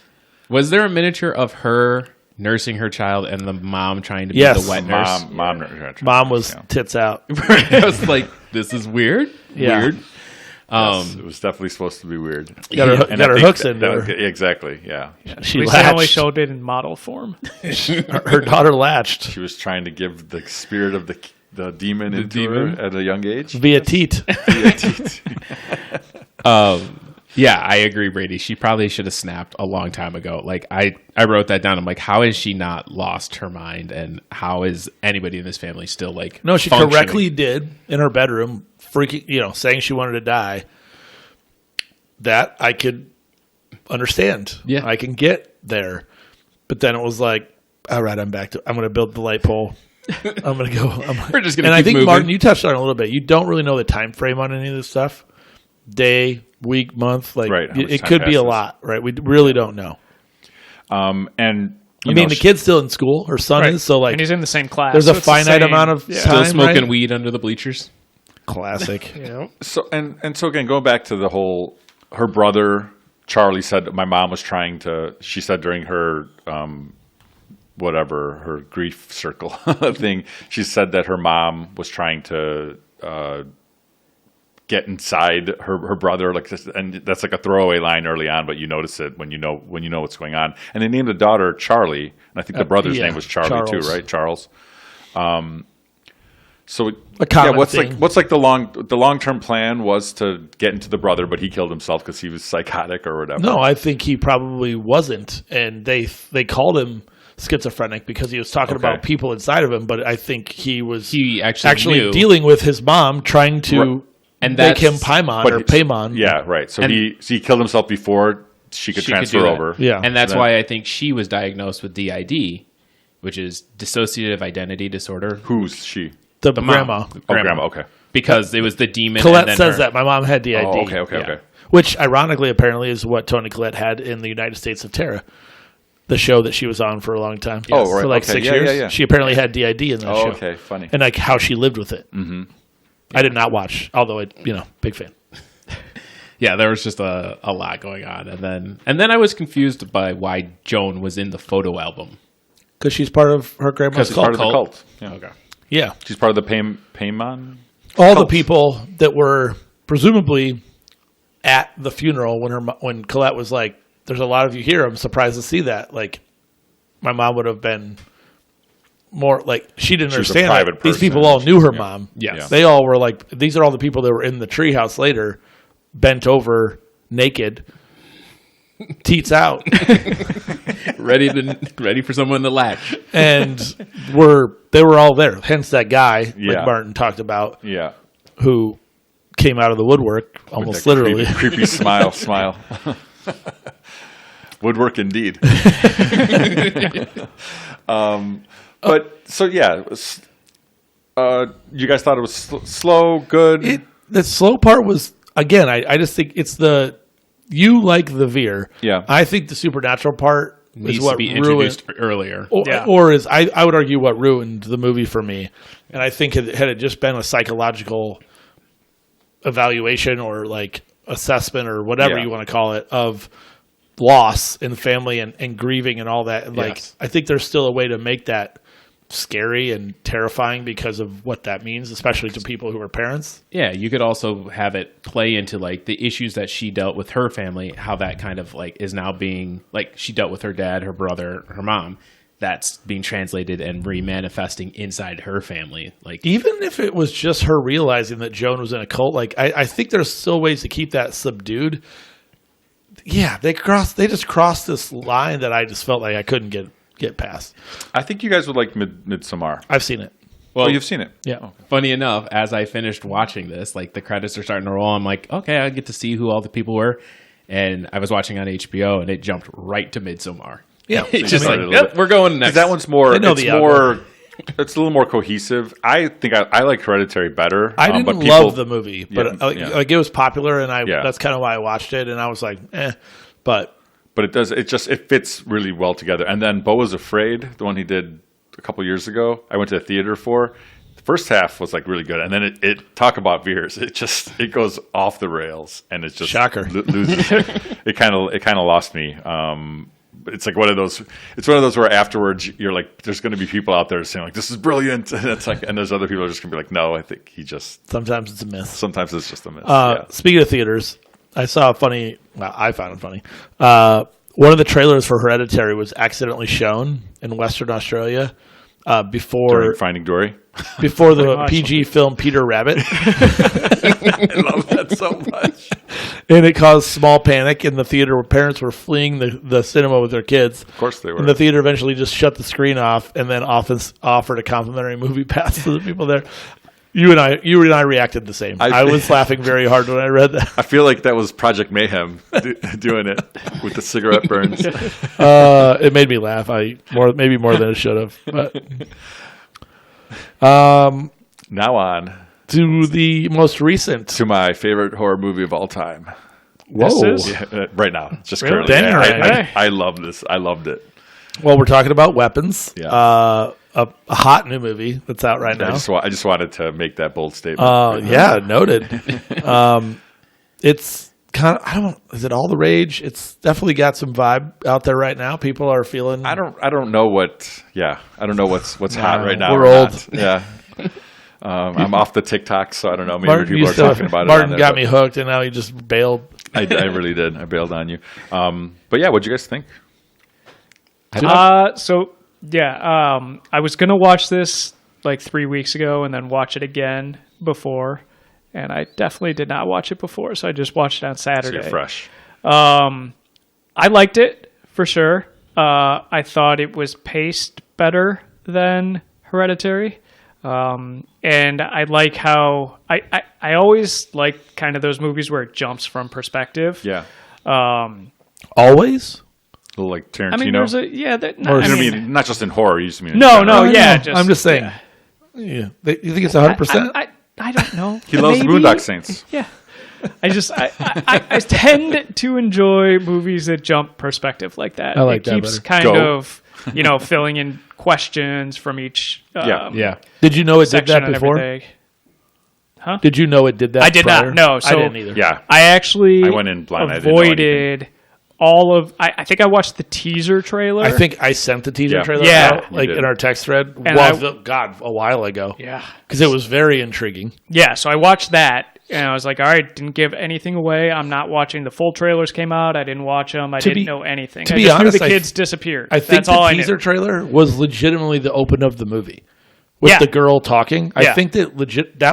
was there a miniature of her nursing her child and the mom trying to be the wet nurse? Mom was tits out. I was like, this is weird. Yeah. Weird. It was definitely supposed to be weird. Got her hooks in there. Exactly, yeah. She only showed it in model form. Her daughter latched. She was trying to give the spirit of the demon into her at a young age. Via teat. Yeah, I agree, Brady. She probably should have snapped a long time ago. I wrote that down. I'm like, how has she not lost her mind? And how is anybody in this family still No, she correctly did in her bedroom, freaking, saying she wanted to die. That I could understand. Yeah. I can get there. But then it was all right, I'm going to build the light pole. I'm going to go. We're just going to keep And I think, moving. Martin, you touched on it a little bit. You don't really know the time frame on any of this stuff. Day, week, month. Right, it could be a lot, right? We really don't know. And I mean, the kid's still in school. Her son Right. is, so like and he's in the same class. there's so a it's the finite same- amount of yeah. Still time, smoking right? weed under the bleachers. Classic. You know? So and so again, going back to the whole, her brother Charlie said that my mom was trying to. She said during her whatever her grief circle thing, she said that her mom was trying to get inside her brother, like this, and that's like a throwaway line early on, but you notice it when you know what's going on. And they named the daughter Charlie, and I think the brother's yeah, name was Charlie Charles. too, right? Charles. So A common what's thing. like the long term plan was to get into the brother, but he killed himself because he was psychotic or whatever. No, I think he probably wasn't, and they called him schizophrenic because he was talking Okay. about people inside of him. But I think he was He actually knew. dealing with his mom, trying to Right. And make him that's- Paimon but or Paimon. Yeah, right. So And- he killed himself before she could She could transfer do that. over. Yeah. And that's Then- why I think she was diagnosed with DID, which is dissociative identity disorder. Who's she? the mom. grandma. Oh, grandma. Okay. Because it was the demon. Colette and then says her. that my mom had DID. Oh, okay. Yeah. Okay. Which, ironically, apparently, is what Toni Collette had in the United States of Terror, the show that she was on for a long time. Oh, right. For like Okay. 6 Yeah, years. yeah, yeah. She apparently had DID in that Oh, show. okay. Funny. And like how she lived with it. Mm-hmm. I did not watch, although big fan. Yeah, there was just a lot going on, and then I was confused by why Joan was in the photo album. Because she's part of her grandma's She's cult. part of the cult. Yeah. Okay. Yeah. She's part of the Paimon. All Cult. the people that were presumably at the funeral when Colette was like, "There's a lot of you here. I'm surprised to see that." Like, my mom would have been more like she didn't She was a understand private that. These person. people all knew her mom. Yes. Yeah. They all were like, these are all the people that were in the treehouse later, bent over, naked, teats out, ready for someone to latch. and they were all there. Hence that guy, Yeah. like Martin talked about, Yeah. who came out of the woodwork almost That literally. creepy smile. Woodwork indeed. But so yeah, it was, you guys thought it was slow, good. The slow part was, again, I just think it's you like the veer. Yeah. I think the supernatural part Needs is what to be ruined, introduced earlier. Yeah. or is I would argue what ruined the movie for me. And I think had it just been a psychological evaluation or like assessment or whatever Yeah. you want to call it of loss in family and grieving and all that. And like, Yes. I think there's still a way to make that scary and terrifying because of what that means, especially to people who are parents. Yeah, you could also have it play into like the issues that she dealt with her family, how that kind of like is now being like she dealt with her dad, her brother, her mom. That's being translated and remanifesting inside her family. Like Even if it was just her realizing that Joan was in a cult, like I think there's still ways to keep that subdued. Yeah, they just crossed this line that I just felt like I couldn't get past. I think you guys would like Midsommar. I've seen it. Well, you've seen it. Yeah. funny enough, as I finished watching this, like the credits are starting to roll. I'm like, okay, I get to see who all the people were. And I was watching on HBO, and it jumped right to Midsommar. Yeah. It's just I like, mean, yep, we're going next. Because that one's more. I know It's the more. It's a little more cohesive. I think I like Hereditary better. I didn't but love the movie, but Yeah, yeah. like it was popular, and Yeah. that's kind of why I watched it, and I was like, But But it does. It fits really well together. And then Beau Was Afraid, the one he did a couple years ago, I went to the theater for. The first half was like really good, and then it talk about veers. It goes off the rails, and it's just Shocker. Loses. it kind of lost me. It's like one of those. It's one of those where afterwards you're like, there's going to be people out there saying like, this is brilliant, and it's like, and there's other people who are just going to be like, no, I think he just. sometimes it's a miss. Sometimes it's just a miss. Yeah. Speaking of theaters, I saw I found it funny. One of the trailers for Hereditary was accidentally shown in Western Australia before During Finding Dory. before the gosh. PG film Peter Rabbit, I love that so much. and it caused small panic in the theater where parents were fleeing the cinema with their kids. Of course they were. And the theater eventually just shut the screen off and then offered a complimentary movie pass to the people there. You and I reacted the same. I was laughing very hard when I read that. I feel like that was Project Mayhem doing it with the cigarette burns. It made me laugh. Maybe more than it should have. But Now on to the most recent. to my favorite horror movie of all time. Whoa! This is- Yeah, right now, just Really? currently. Dang, I right. love this. I loved it. Well, we're talking about weapons. Yeah. A hot new movie that's out right now. I just wanted to make that bold statement. Yeah, noted. It's kind of is it all the rage? It's definitely got some vibe out there right now. People are feeling. I don't know what's hot right now. We're or old. not. Yeah. I'm off the TikTok, so I don't know. Maybe Martin people are talking about it. Martin got me hooked, and now he just bailed. I really did. I bailed on you. But yeah, what'd you guys think? I was gonna watch this like 3 weeks ago and then watch it again before, and I definitely did not watch it before, so I just watched it on So Saturday. you're fresh. I liked it for sure. I thought it was paced better than Hereditary. And I like how I always like kind of those movies where it jumps from perspective. Yeah. Always? A little like Tarantino. I mean, there's a I mean, not just in horror. You just mean in no, general. I'm just saying. Yeah. You think it's 100%? I don't know. He loves the Maybe. Boondock Saints. Yeah. I tend to enjoy movies that jump perspective like that. I like it that keeps better. kind Go. of filling in questions from each Yeah. Did you know it did section that and before? everything. Did you know it did that? I did prior? not. No, so I didn't either. Yeah. I actually I went in blind. I didn't know avoided all of. I think I watched the teaser trailer. I think I sent the teaser Yeah. trailer Yeah. out, like You did. in our text thread. And A while ago. Yeah. Because it was very intriguing. Yeah. So I watched that, and I was like, all right, didn't give anything away. I'm not watching the full trailers came out. I didn't watch them. I didn't know anything. to I be just honest, knew the kids disappeared. I think That's all the I teaser knew. trailer was legitimately the open of the movie. With Yeah. the girl talking. I Yeah. think that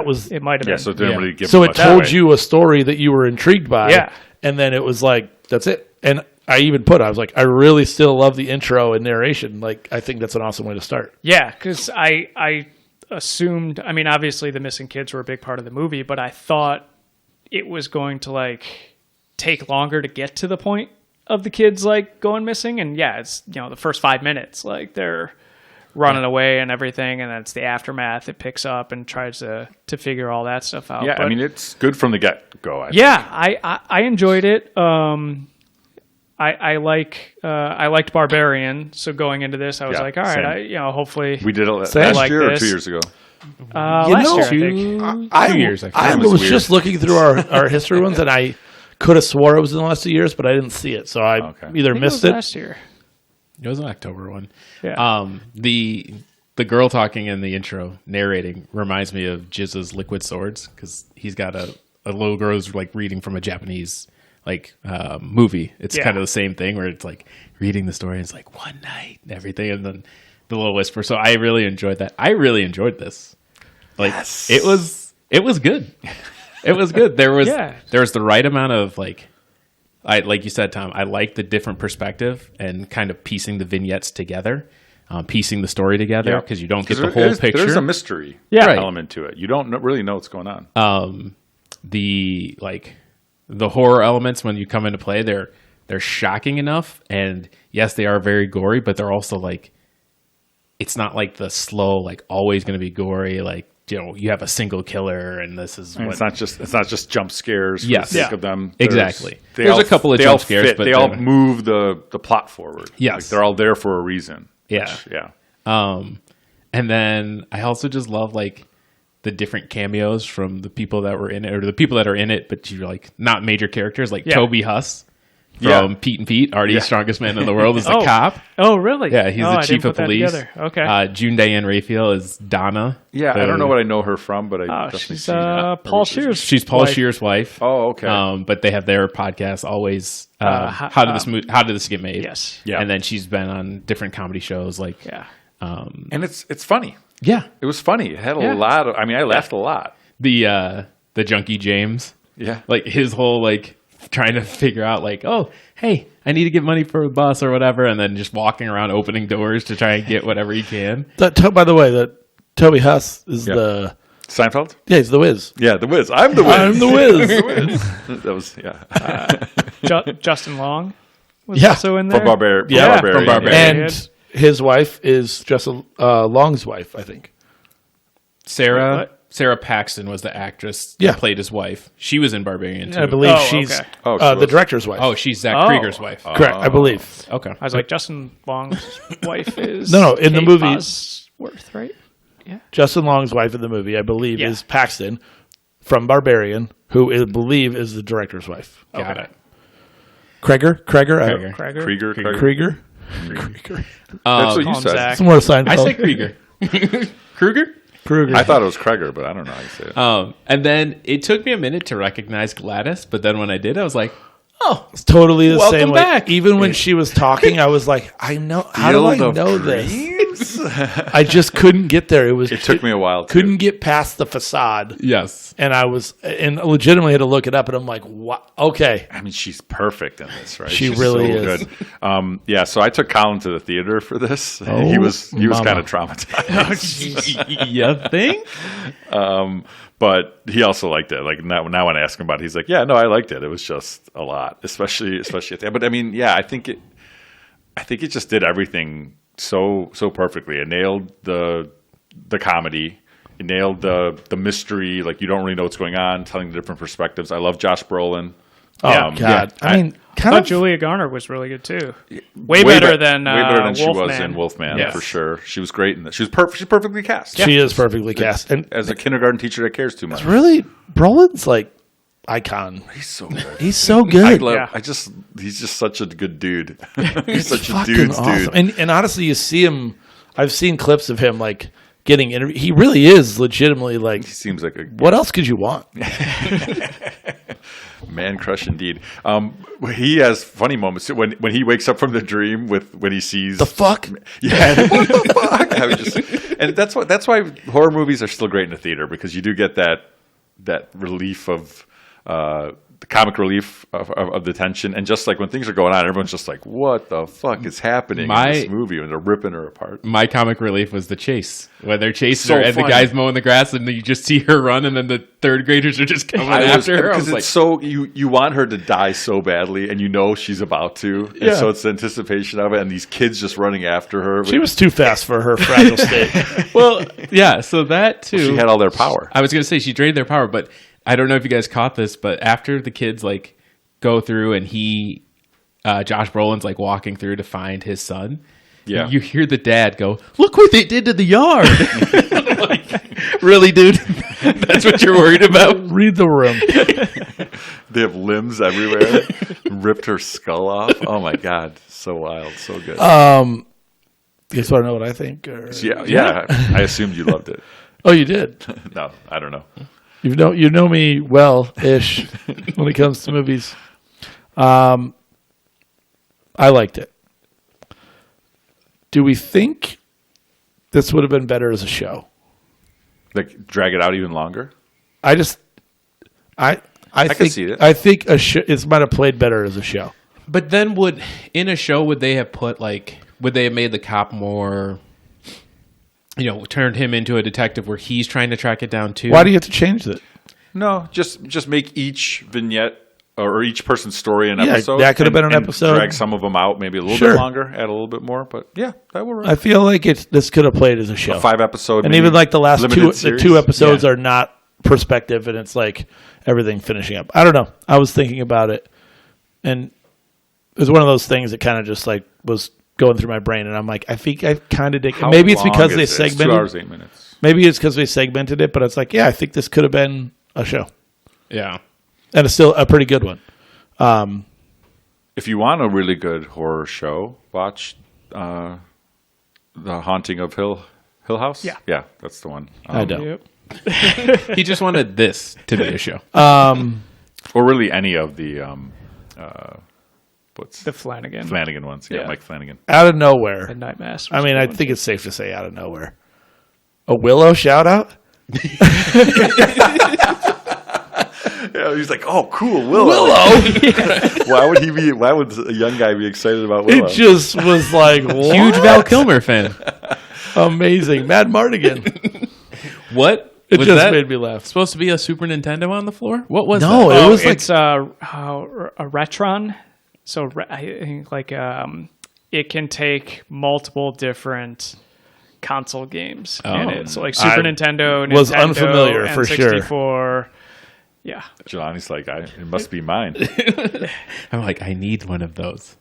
was. It might have Yeah, been. so it didn't Yeah. really give So it much told away. you a story that you were intrigued by. Yeah. And then it was like, that's it. And I was like, I really still love the intro and narration. Like, I think that's an awesome way to start. Yeah, because I assumed. I mean, obviously the missing kids were a big part of the movie, but I thought it was going to like take longer to get to the point of the kids like going missing. And yeah, it's the first 5 minutes, like they're running away and everything, and then it's the aftermath. It picks up and tries to figure all that stuff out. Yeah, But I mean, it's good from the get-go. yeah, I enjoyed it. I liked Barbarian, so going into this, I was Yeah, like, all right, hopefully We did it Same. last like year or this. 2 years ago. last year, I think. 2 years, I think. I Time is was weird. just looking through our history ones, and I could have swore it was in the last 2 years, but I didn't see it. So I Okay. either I think missed it was it. last year. It was an October one. Yeah. The girl talking in the intro narrating reminds me of Jizza's Liquid Swords because he's got a little girl who's like reading from a Japanese movie. It's Yeah. kind of the same thing where it's like reading the story and it's like one night and everything, and then the little whisper. So I really enjoyed that. I really enjoyed this. Like it was good. It was good. There was the right amount of like you said, Tom. I like the different perspective and kind of piecing the vignettes together. Piecing the story together because you don't get the whole picture. There's a mystery Right. element to it. You don't really know what's going on. The horror elements when you come into play, they're shocking enough, and yes, they are very gory, but they're also like it's not like the slow always going to be gory you have a single killer and this is And what it's not just jump scares for Yes. the sake Yeah. of them. Exactly. They There's all- a couple of they jump all scares, fit. but they all they're- move the plot forward. Yes. They're all there for a reason. Yeah. Yeah. And then I also just love the different cameos from the people that were in it, or the people that are in it, but you're not major characters, like Toby Huss from Yeah. Pete and Pete, Artie's Yeah. Strongest Man in the World, is the Oh. cop. Oh, really? Yeah, he's the I chief didn't of put that police. together. Okay. June Diane Raphael is Donna. Yeah, I don't know what I know her from, but I Oh, definitely she's seen her. Paul Shear's. She's Paul wife. Shear's wife. Oh, okay. But they have their podcast always. How did this get made? Yes. Yeah. And then she's been on different comedy shows Yeah. and it's funny. yeah, It was funny. It had a Yeah. lot of. I mean, I laughed a lot. the Junkie James, Yeah. his whole trying to figure out oh, hey, I need to get money for a bus or whatever, and then just walking around opening doors to try and get whatever he can. By the way, that Toby Huss is Yeah. Seinfeld. he's the Wiz. Yeah, the Wiz. I'm the Wiz. I'm the Wiz. That was Justin Long was Yeah. also in there. from Barbarian. Yeah, from Barbarian. And his wife is Justin Long's wife, I think. Sarah Sarah Paxton was the actress Yeah. that played his wife. She was in Barbarian too. I believe Oh, she's okay. Oh, she the was. director's wife. Oh, she's Zach Oh. Krieger's wife. Correct, I believe. Okay. I was like, Justin Long's wife is No, in the Kate movie- Bosworth, right? Justin Long's wife in the movie, I believe, Yeah. is Paxton from Barbarian, who I believe is the director's wife. Got it. Krieger? Krieger. Krieger. Krieger? That's what you Call him said. Zach. It's more Seinfeld. I say Krieger. Kruger? Kruger. I thought it was Krieger, but I don't know how you say it. And then it took me a minute to recognize Gladys, but then when I did, I was like, oh, It's totally the Welcome same way. back. Even when she was talking, I was like, I know. How do I Field of know this? Dreams? I just couldn't get there. It took me a while. Couldn't get past the facade, yes. and I legitimately had to look it up. And I'm like, what? Okay, I mean, she's perfect in this, right? She She's really so is. Good. Yeah, so I took Colin to the theater for this. he was mama. kind of traumatized. You think? But he also liked it. Like now when I ask him about it, he's like, "Yeah, no, I liked it. It was just a lot, especially at the end." But I mean, yeah, I think it just did everything so perfectly. It nailed the comedy. It nailed the mystery. Like you don't really know what's going on, telling the different perspectives. I love Josh Brolin. oh God! I mean, I kind thought of. Julia Garner was really good too. Way better than she was Wolfman. in Wolfman Yes. for sure. She was great in that. She was perfect. She's perfectly cast. She is perfectly cast, and As a kindergarten teacher that cares too much. really, Brolin's like icon. He's so good. He's so good. Yeah. He's just such a good dude. He's such a Fucking dude's awesome. dude. And honestly, you see him. I've seen clips of him like getting interviewed. He really is legitimately like. He seems like a What else could you want? man crush indeed. He has funny moments when he wakes up from the dream when he sees The fuck? Yeah, what the fuck? I would just, and that's why horror movies are still great in the theater, because you do get that relief of the comic relief of the tension, and just like when things are going on, everyone's just like, "What the fuck is happening in this movie?" When they're ripping her apart. My comic relief was the chase, where they're chasing So her and funny. the guy's mowing the grass, and you just see her run, and then the third graders are just coming after her. I Because was it's like, so you want her to die so badly, and you know she's about to, and Yeah. so it's the anticipation of it, and these kids just running after her. She was too fast for her fragile state. well, yeah. So that too. She had all their power. I was gonna say she drained their power, but I don't know if you guys caught this, but after the kids like go through and Josh Brolin's like walking through to find his son. Yeah. You hear the dad go, "Look what they did to the yard." I'm like, really, dude? That's what you're worried about? Read the room. They have limbs everywhere. Ripped her skull off. Oh my god, so wild, so good. You just want to know what I think? Or... yeah. I assumed you loved it. Oh, you did. No, I don't know. You know me well-ish when it comes to movies. I liked it. Do we think this would have been better as a show? Like drag it out even longer. I could think see it. I think it might have played better as a show. But then would they have made the cop more, turned him into a detective where he's trying to track it down too? Why do you have to change it? No, just make each vignette or each person's story an Yeah, episode. that could have been an and episode. Drag some of them out, maybe a little Sure. bit longer, add a little bit more. But yeah, that will work. I feel like this could have played as a show. A 5-episode, and maybe even like the last limited the series. two episodes are not perspective, and it's like everything finishing up. I don't know. I was thinking about it, and it was one of those things that kind of just like was going through my brain, and I'm like, I think I kind of dig. How Maybe it's long because is they it? It's 2 segmented. hours 8 minutes. Maybe it's because they segmented it, but it's like, yeah, I think this could have been a show, Yeah. and it's still a pretty good one. If you want a really good horror show, watch The Haunting of Hill House. Yeah, that's the one. I don't. Yep. He just wanted this to be a show. Or really any of the what's The Flanagan. Flanagan ones. Yeah, Yeah. Mike Flanagan. Out of nowhere. Midnight Mass. I mean, I think it's safe to say out of nowhere. A Willow shout out? Yeah, he's like, oh, cool, Willow. Why would a young guy be excited about Willow? It just was like, what? Huge Val Kilmer fan. Amazing. Mad Mardigan. What? It was just that made me laugh. supposed to be a Super Nintendo on the floor? What was No, that? it was like it's a Retron. So I think like it can take multiple different console games Oh. in it. So like Super Nintendo, was Nintendo, unfamiliar, for sure. N64. Yeah. Jelani's like, it must be mine. I'm like, I need one of those.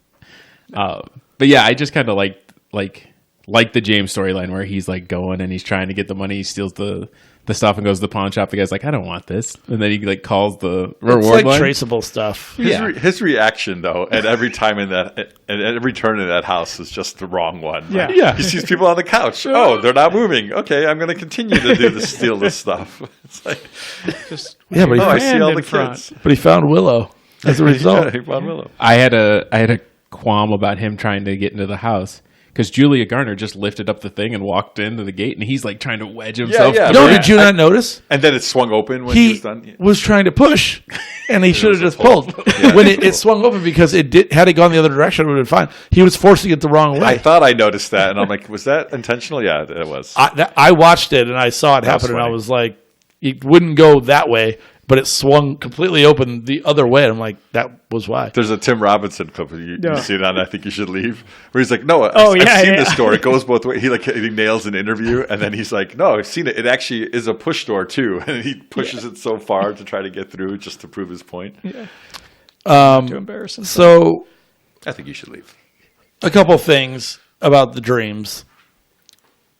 But yeah, I just kind of like the James storyline where he's like going and he's trying to get the money. He steals the stuff and goes to the pawn shop. The guy's like, I don't want this. And then he like calls the reward It's like line. traceable stuff. His reaction though, at every time at every turn in that house is just the wrong one. Yeah. Like, he sees people on the couch. Oh, they're not moving. Okay, I'm going to continue to do this, steal this stuff. It's like, Just Yeah, but I see all in the front. kids. But he found Willow as a result. Yeah, he found Willow. I had a qualm about him trying to get into the house because Julia Garner just lifted up the thing and walked into the gate, and he's like trying to wedge himself. yeah. No, Yeah. did you not notice? And then it swung open when he was done. was trying to push, and he should have was just a pull. pulled. When it swung open, because it did. Had it gone the other direction, it would have been fine. He was forcing it the wrong way. I thought I noticed that, and I'm like, was that intentional? Yeah, it was. I watched it and I saw it That was happen, and I funny. was like, it wouldn't go that way, but it swung completely open the other way. And I'm like, that was why. There's a Tim Robinson clip. You see it on I Think You Should Leave, where he's like, "No, I've yeah, seen yeah. this door. It goes both ways." He nails an interview, and then he's like, "No, I've seen it. It actually is a push door too." And he pushes it so far to try to get through, just to prove his point. Too embarrassing. So I think you should leave. a couple things about the dreams.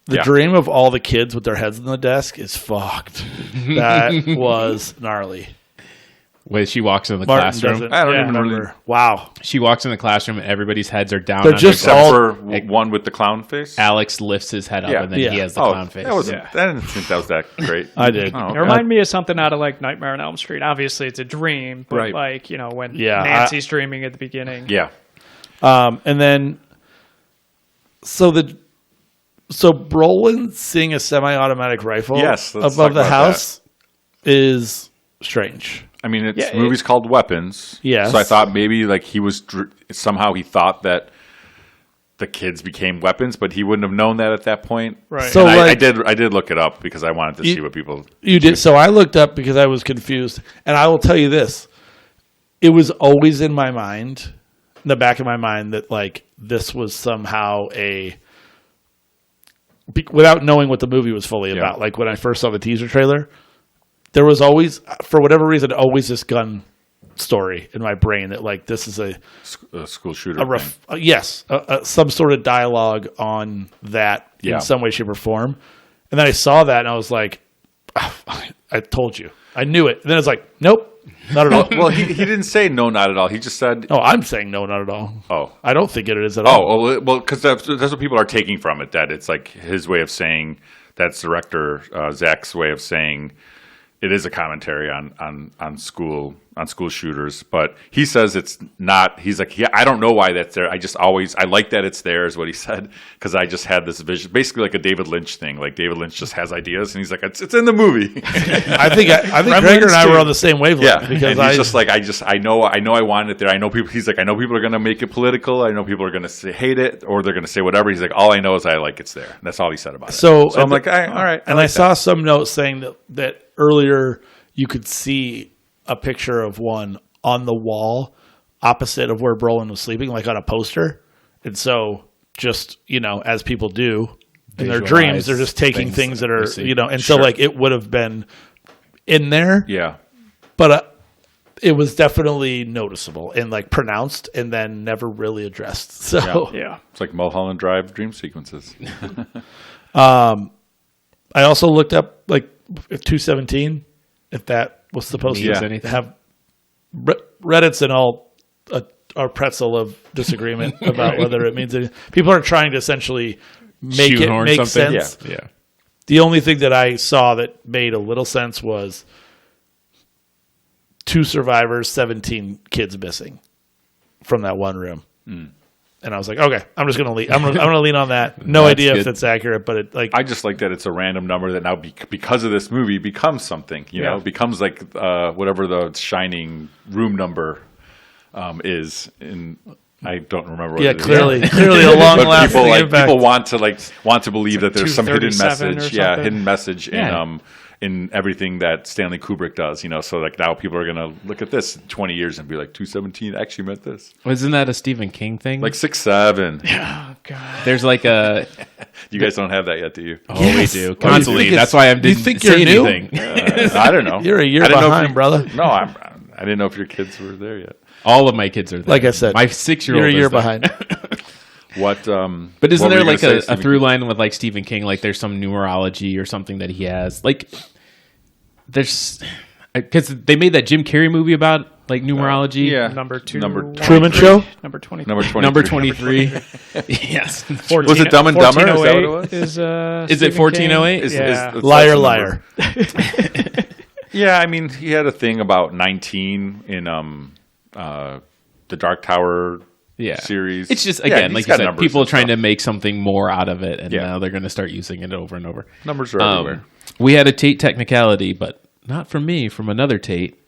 The Yeah. dream of all the kids with their heads in the desk is fucked. That was gnarly. When she walks in the Martin classroom, doesn't I don't even remember. really- Wow. she walks in the classroom and everybody's heads are down. They're on just their Except all- for one with the clown face. Alex lifts his head up Yeah. and then Yeah. he has the Oh, clown face. that wasn't. I didn't think that was that great. I did. Oh, It reminded me of something out of like Nightmare on Elm Street. Obviously, it's a dream, but Right. like when Yeah, Nancy's dreaming at the beginning. Yeah. And then, so Brolin seeing a semi-automatic rifle Yes, let's above talk the about house is strange. I mean, it's Yeah, movie's called Weapons. Yes. So I thought maybe like somehow he thought that the kids became weapons, but he wouldn't have known that at that point. Right. So, And like- I did look it up because I wanted to see what people. You did. So I looked up because I was confused, and I will tell you this: it was always in my mind, in the back of my mind, that like this was somehow without knowing what the movie was fully Yeah. about. Like when I first saw the teaser trailer, there was always, for whatever reason, always this gun story in my brain that like this is a School shooter. thing. yes, some sort of dialogue on that Yeah. in some way, shape, or form. And then I saw that and I was like, I told you, I knew it. And then it's like, nope, not at all. Well, he didn't say no, not at all. He just said, No, I'm saying no, not at all. oh. I don't think it is at all. Oh, well, because that's what people are taking from it. That it's like his way of saying, that's director Zach's way of saying it is a commentary on school shooters. But he says it's not. He's like, yeah, I don't know why that's there. I like that it's there, is what he said, because I just had this vision, basically like a David Lynch thing. Like David Lynch just has ideas, and he's like, it's in the movie. I think Gregor and I were on the same wavelength. Yeah, because and he's just like, I know I wanted it there. I know people. He's like, I know people are going to make it political. I know people are going to hate it, or they're going to say whatever. He's like, all I know is I like it's there. And that's all he said about it. So I'm like, all right. And I saw some notes saying that earlier you could see a picture of one on the wall opposite of where Brolin was sleeping, like on a poster. And so just, as people do in their Visualize dreams, they're just taking things that are, they see. and so like it would have been in there, Yeah. but it was definitely noticeable and like pronounced and then never really addressed. So Yeah. It's like Mulholland Drive dream sequences. I also looked up like if 217, if that was supposed Means to anything? have Reddit's and all a pretzel of disagreement about whether it means anything. People are trying to essentially make it Shoehorn make something? sense. Yeah. The only thing that I saw that made a little sense was 2 survivors, 17 kids missing from that one room. And I was like, okay, I'm just gonna lean. I'm gonna lean on that. No That's idea if good. that's accurate, but it like I just like that it's a random number that now, because of this movie, becomes something. You know, becomes like whatever the Shining room number is. I don't remember what Yeah, it is. clearly a long But lasting people impact. people want to believe that there's some hidden 237 or message, something. hidden message Yeah. in everything that Stanley Kubrick does. So like now people are gonna look at this in 20 years and be like 217 actually meant this. Wasn't that a Stephen King thing? Like 6-7. Oh God. There's like a You guys don't have that yet, do you? oh Yes. we do Oh, you constantly. think it's- That's why I you didn't think say you're new? anything. I don't know. You're a year I didn't know if behind, brother. No, I didn't know if your kids were there yet. All of my kids are there. Like I said, my 6-year-old. You're a is year there. behind. What? But isn't what were there you like gonna say, a Stephen through King? line with like Stephen King? Like there's some numerology or something that he has. Like there's because they made that Jim Carrey movie about like numerology. Yeah. Number two. Number Truman Show? Number 20. Number 23. Number 23. Yes. Was it Dumb and Dumber? Is that what it was? Is it Stephen 1408? King? Is- Yeah. that's Liar, the liar. Yeah, I mean, he had a thing about 19 in the Dark Tower Yeah. series. It's just, Yeah, again, he's like you got said, numbers people and trying to stuff. make something more out of it, and Yeah. now they're going to start using it over and over. Numbers are everywhere. We had a Tate technicality, but not from me, from another Tate.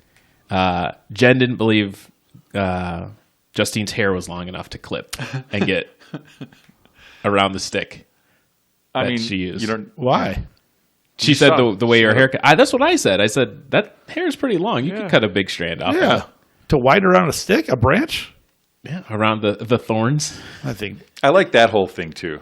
Jen didn't believe Justine's hair was long enough to clip and get around the stick. I that mean, she used. you don't. Why? She said saw- the way her shut haircut. That's what I said. I said that hair is pretty long. You could cut a big strand off. Yeah. To wind around a stick, a branch? Yeah, around the thorns. I think. I like that whole thing too.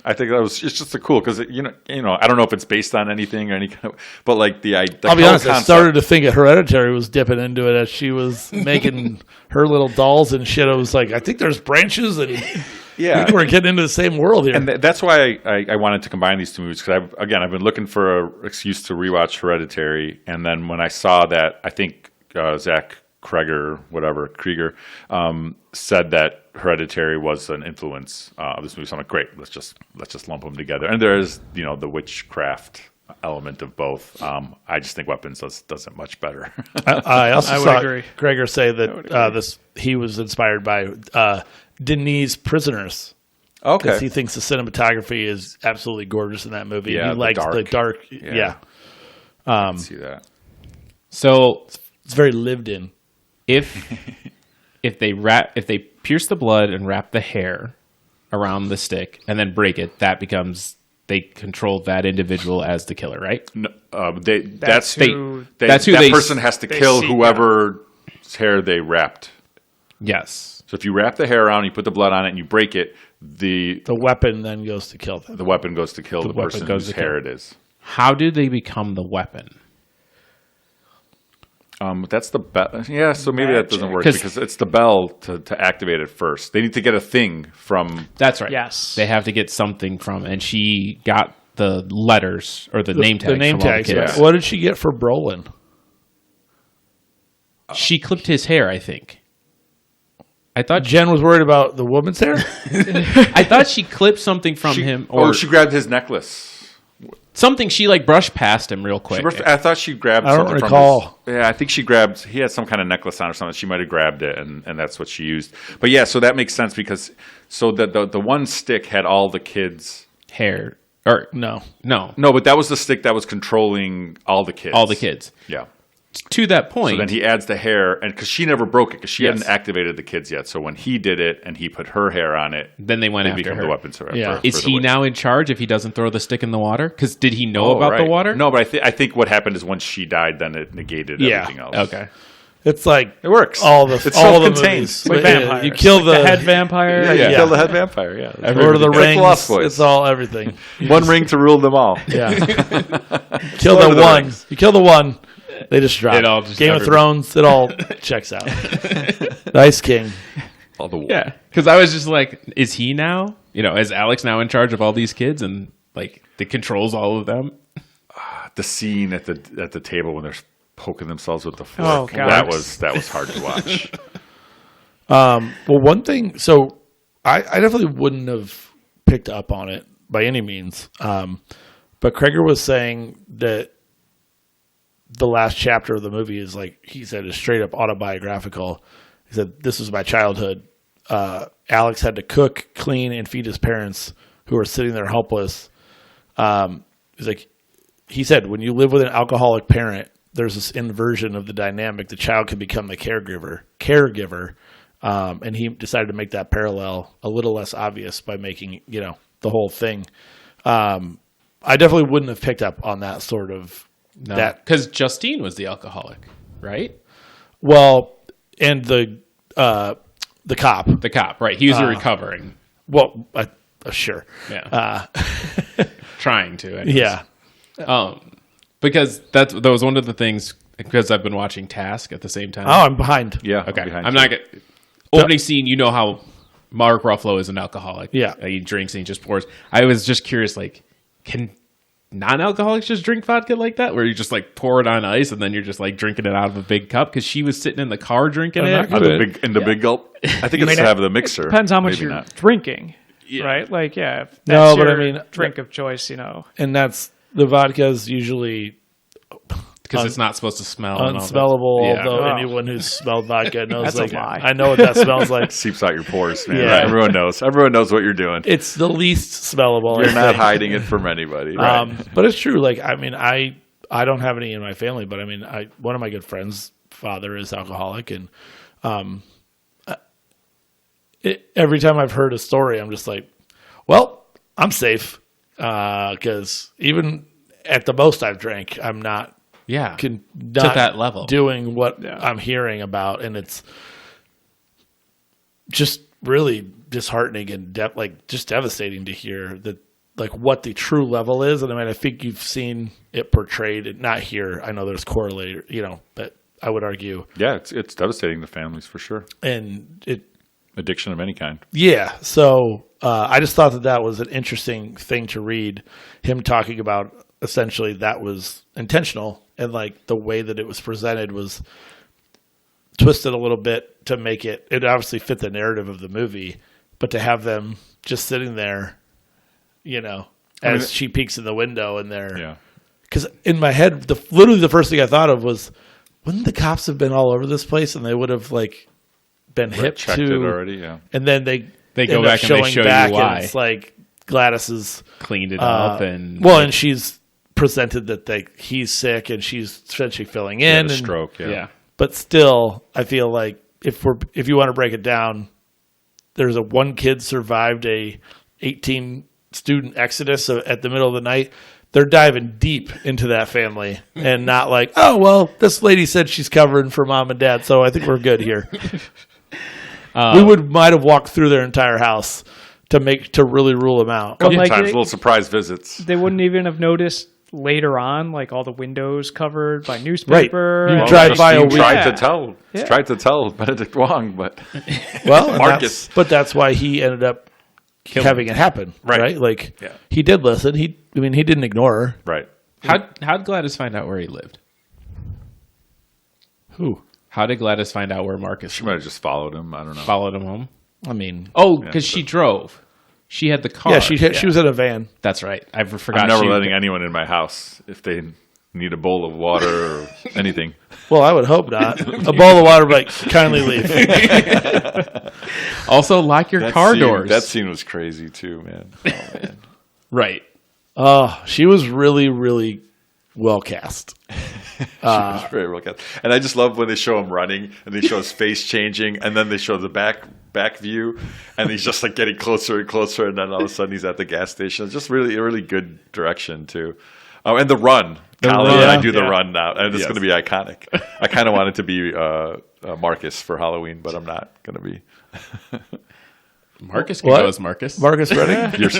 I think that was it's just a cool because you know I don't know if it's based on anything or any kind of, but like the I'll be whole honest, I concept- started to think Hereditary was dipping into it as she was making her little dolls and shit. I was like, I think there's branches and I Yeah, think we're getting into the same world here. and that's why I wanted to combine these two movies because I've been looking for an excuse to rewatch Hereditary, and then when I saw that, I think Zach Krieger said that Hereditary was an influence of this movie. So I'm like, great, let's just lump them together. And there is the witchcraft element of both. I just think Weapons does it much better. I also I would saw agree. Gregor say that he was inspired by Denis Prisoners. Because he thinks the cinematography is absolutely gorgeous in that movie. Yeah, He the likes the dark. Yeah. Yeah. see that. So It's very lived in. if they pierce the blood and wrap the hair around the stick and then break it, that becomes they control that individual as the killer, right? No, That's who that's who that they person has to they kill seek whoever's hair they wrapped. Yes. So if you wrap the hair around, you put the blood on it, and you break it, the The weapon then goes to kill them. weapon goes to kill the weapon person goes whose to hair kill. it is. How do they become the weapon? That's the bell. Yeah, so maybe that doesn't work 'Cause- because it's the bell to activate it first. They need to get a thing from. That's right. Yes. They have to get something from, and she got the letters or the name tags. The name from all the tags. kids. yeah. What did she get for Brolin? She clipped his hair, I think. I thought Jen was worried about the woman's hair. I thought she clipped something from him, or she grabbed his necklace. something. She like brushed past him real quick. I thought she grabbed. I don't something recall. From his, yeah, I think she grabbed. He had some kind of necklace on or something. She might have grabbed it, and that's what she used. But yeah, so that makes sense because the one stick had all the kids. Hair or No. no, No, but that was the stick that was controlling all the kids. all the kids. Yeah. To that point, So then he adds the hair, and because she never broke it, because she Yes. hadn't activated the kids yet. So when he did it, and he put her hair on it, then they went they after become her. the weapons. Yeah. Is he now in charge if he doesn't throw the stick in the water? Because did he know Oh, about right. the water? No, but I think what happened is once she died, then it negated Yeah. everything else. Okay. It's like It works. all the It's all the self-contained. movies. Like Yeah, vampires. You kill Like the head vampire. Yeah, you Yeah. kill the head vampire. Yeah, that's Lord of the right. Rings. That's Lost Boys. It's all everything. One ring to rule them all. Yeah. Kill Lord the of the one. Rings. You kill the one. They just drop. It all just Game of everybody- Thrones. It all checks out. Nice King. All the Yeah, because I was just like, is he now? Is Alex now in charge of all these kids and like the controls all of them? the scene at the table when they're poking themselves with the fork. Oh, God. That was hard to watch. Well, one thing. So I definitely wouldn't have picked up on it by any means. But Krieger was saying that the last chapter of the movie is like he said is straight up autobiographical. He said this was my childhood. Alex had to cook, clean, and feed his parents who were sitting there helpless. He said when you live with an alcoholic parent, there's this inversion of the dynamic. The child can become the caregiver. And he decided to make that parallel a little less obvious by making, the whole thing. I definitely wouldn't have picked up on that sort of that. Because Justine was the alcoholic, right? Well, and the cop. The cop, right? He was recovering. Well, sure. Yeah. Trying to. Anyways. Yeah. Because that was one of the things, because I've been watching Task at the same time. Oh, I'm behind. Yeah. Okay. behind I'm you. not going opening scene, you know how Mark Ruffalo is an alcoholic. Yeah. He drinks and he just pours. I was just curious, like, can non-alcoholics just drink vodka like that? Where you just, like, pour it on ice and then you're just, like, drinking it out of a big cup? Because she was sitting in the car drinking it. Big gulp. I think it's to have the mixer. Depends how much Maybe you're not. drinking, right? Like, if that's your drink of choice, And that's the vodka is usually Because it's not supposed to smell. unsmellable. Yeah. Although anyone who's smelled vodka knows, That's a lie. I know what that smells like. Seeps out your pores, man. Yeah. Everyone knows. Everyone knows what you're doing. It's the least smellable. You're not hiding it from anybody. Right. But it's true. Like, I mean, I don't have any in my family, but I mean, one of my good friends' father is alcoholic, and every time I've heard a story, I'm just like, well, I'm safe because even at the most I've drank, I'm not. Yeah. To that level. Doing what I'm hearing about, and it's just really disheartening and just devastating to hear that, like, what the true level is. And I mean, I think you've seen it portrayed, not here. I know there's correlated, but I would argue, Yeah, it's devastating to families for sure. and Addiction of any kind. yeah. So I just thought that was an interesting thing to read. Him talking about essentially that was intentional, and like the way that it was presented was twisted a little bit to make it obviously fit the narrative of the movie, but to have them just sitting there, as she peeks in the window and they're, Yeah. because in my head, literally the first thing I thought of was, wouldn't the cops have been all over this place and they would have like been hip Checked to it already, yeah. and then they go end up back and they showing show you back, why. and it's like Gladys is Cleaned it up and and she's presented that he's sick and she's essentially filling in, Had a and, stroke, yeah. but still, I feel like if you want to break it down, there's one kid survived a 18 student exodus at the middle of the night. They're diving deep into that family and not like, oh, well, this lady said she's covering for mom and dad, so I think we're good here. We might have walked through their entire house to really rule them out. A couple Like times, it- little surprise visits. they wouldn't even have noticed later on, like all the windows covered by newspaper. Right. You and- drive by a Justine week. tried to tell Benedict Wong, but Well, and Marcus. that's why he ended up having it happen, right? Like, Yeah. he did listen. He didn't ignore her. right. How'd Gladys find out where he lived? Who? How did Gladys find out where Marcus She might have just followed him. I don't know. followed him home? I mean, Oh, because she drove. She had the car. yeah, she was in a van. That's right. I forgot. I'm never she- letting anyone in my house if they need a bowl of water or anything. Well, I would hope not. A bowl of water, but kindly leave. Also, lock your car doors. That scene was crazy too, man. Oh, man. Right. Oh, she was really, really well cast. She was very well cast. And I just love when they show him running and they show his face changing and then they show the back view and he's just like getting closer and closer and then all of a sudden he's at the gas station. It's just really, really good direction too. Oh, and the run. Colin and I do the run now, and it's going to be iconic. I kind of wanted to be Marcus for Halloween, but I'm not going to be. Marcus can What? go as Marcus. Marcus Redding? You're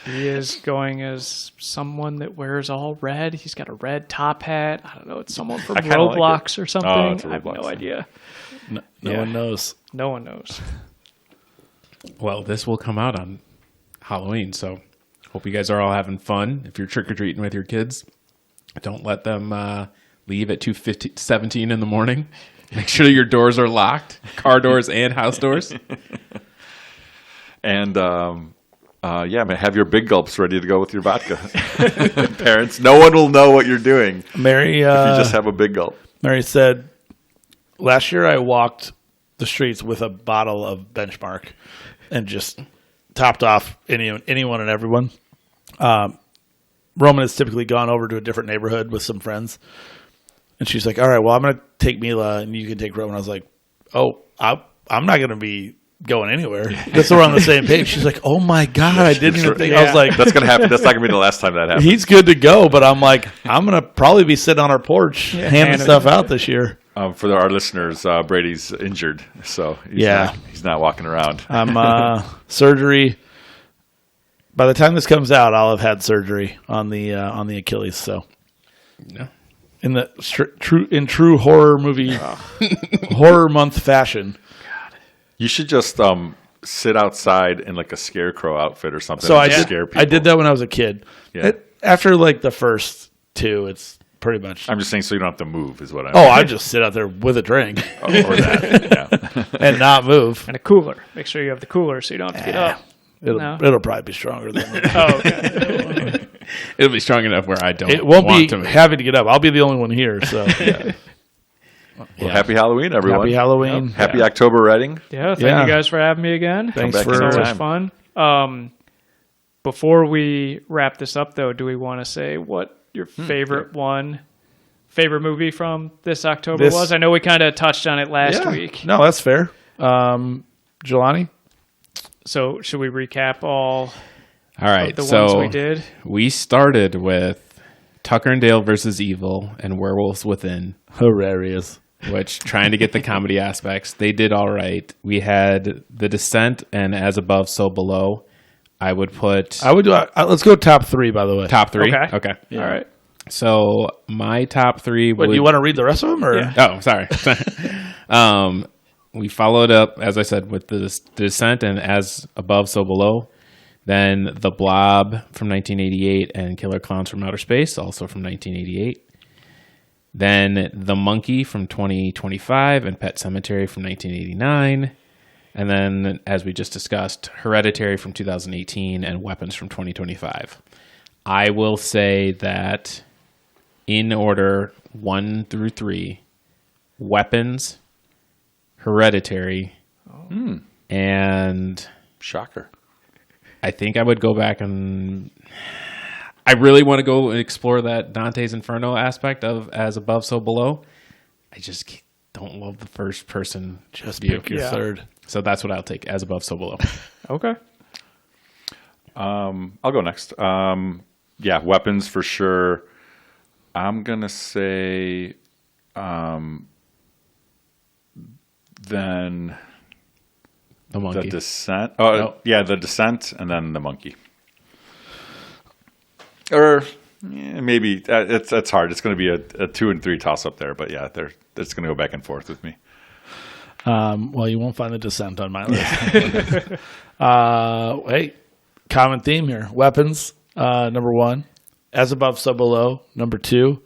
He is going as someone that wears all red. He's got a red top hat. I don't know. It's someone from I kinda like Roblox it. or something. Oh, it's a I have Roblox no thing. idea. No one knows. No one knows. Well, this will come out on Halloween, so hope you guys are all having fun. If you're trick or treating with your kids, don't let them leave at 2:17 in the morning. Make sure your doors are locked, car doors and house doors. And man, have your big gulps ready to go with your vodka. Parents, no one will know what you're doing Mary, if you just have a big gulp. Mary said, last year I walked the streets with a bottle of Benchmark and just topped off anyone and everyone. Roman has typically gone over to a different neighborhood with some friends. And she's like, all right, well, I'm going to take Mila and you can take Roman. I was like, oh, I'm not going to be going anywhere. Just so we're on the same page. She's like, oh my God, I didn't even think. I was like, that's gonna happen. That's not gonna be the last time that happens. he's good to go, but I'm like, I'm going to probably be sitting on our porch handing stuff out this year. For our listeners, Brady's injured, so he's not walking around. I'm surgery. By the time this comes out, I'll have had surgery on the Achilles. So, in the true horror movie horror month fashion. You should just sit outside in like a scarecrow outfit or something. So and scare people. I did that when I was a kid. Yeah. After like the first two, it's pretty much. I'm just saying, so you don't have to move, is what I. I just sit out there with a drink or that, and not move. And a cooler. Make sure you have the cooler so you don't have to get up. It'll probably be stronger than that. Oh, okay. It'll be strong enough where I don't. It won't want be to move. having to get up. I'll be the only one here. So, Well, happy Halloween, everyone. Happy Halloween. Happy Octobereding. Yeah, thank you guys for having me again. Thanks back for It's anytime. always fun. Before we wrap this up, though, do we want to say what your favorite movie from this October was? I know we kind of touched on it last week. No, that's fair. Jelani? So should we recap all right, of the so ones we did? we started with Tucker and Dale versus Evil and Werewolves Within, Hilarious. which trying to get the comedy aspects, they did all right. We had The Descent and As Above, So Below. I would do. Let's go top three. By the way, top three. Okay. Yeah. All right. So my top three. What, do you want to read the rest of them, or? Yeah. Oh, sorry. We followed up, as I said, with The Descent and As Above, So Below. Then The Blob from 1988 and Killer Clowns from Outer Space, also from 1988. Then The Monkey from 2025 and Pet Sematary from 1989. And then, as we just discussed, Hereditary from 2018 and Weapons from 2025. I will say that in order 1 through 3, Weapons, Hereditary, and Shocker. I think I would go back and I really want to go and explore that Dante's Inferno aspect of As Above, So Below. I just don't love the first person view. Pick your third. So that's what I'll take, As Above, So Below. Okay. I'll go next. Weapons for sure. I'm gonna say, then The Monkey. The Descent. The Descent, and then The Monkey. Or maybe it's hard. It's going to be a 2 and 3 toss up there, but it's going to go back and forth with me. Well, you won't find The Descent on my list. Hey, common theme here. Weapons, number 1. As Above, So Below, number 2.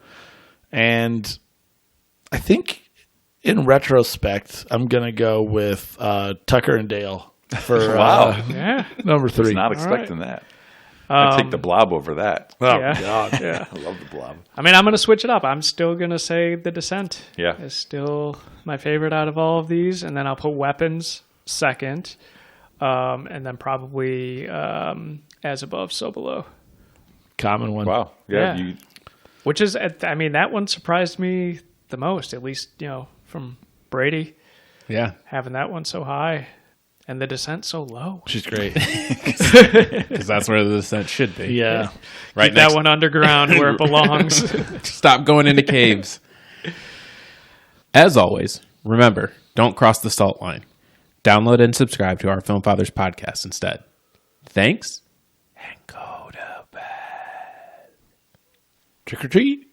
And I think in retrospect, I'm going to go with Tucker and Dale for number 3. I was not expecting that. I'd take The Blob over that. Oh, Yeah. God. Yeah. I love The Blob. I mean, I'm going to switch it up. I'm still going to say The Descent. Yeah. Is still my favorite out of all of these. And then I'll put Weapons second. And then probably As Above, So Below. Common one. Wow. Yeah. Which is, I mean, that one surprised me the most, at least, from Brady, Yeah. having that one so high and The Descent so low. She's great. Because that's where The Descent should be. Yeah. Right Keep that one underground where it belongs. Stop going into caves. As always, remember, don't cross the salt line. Download and subscribe to our Film Fathers podcast instead. Thanks, and go to bed. Trick or treat.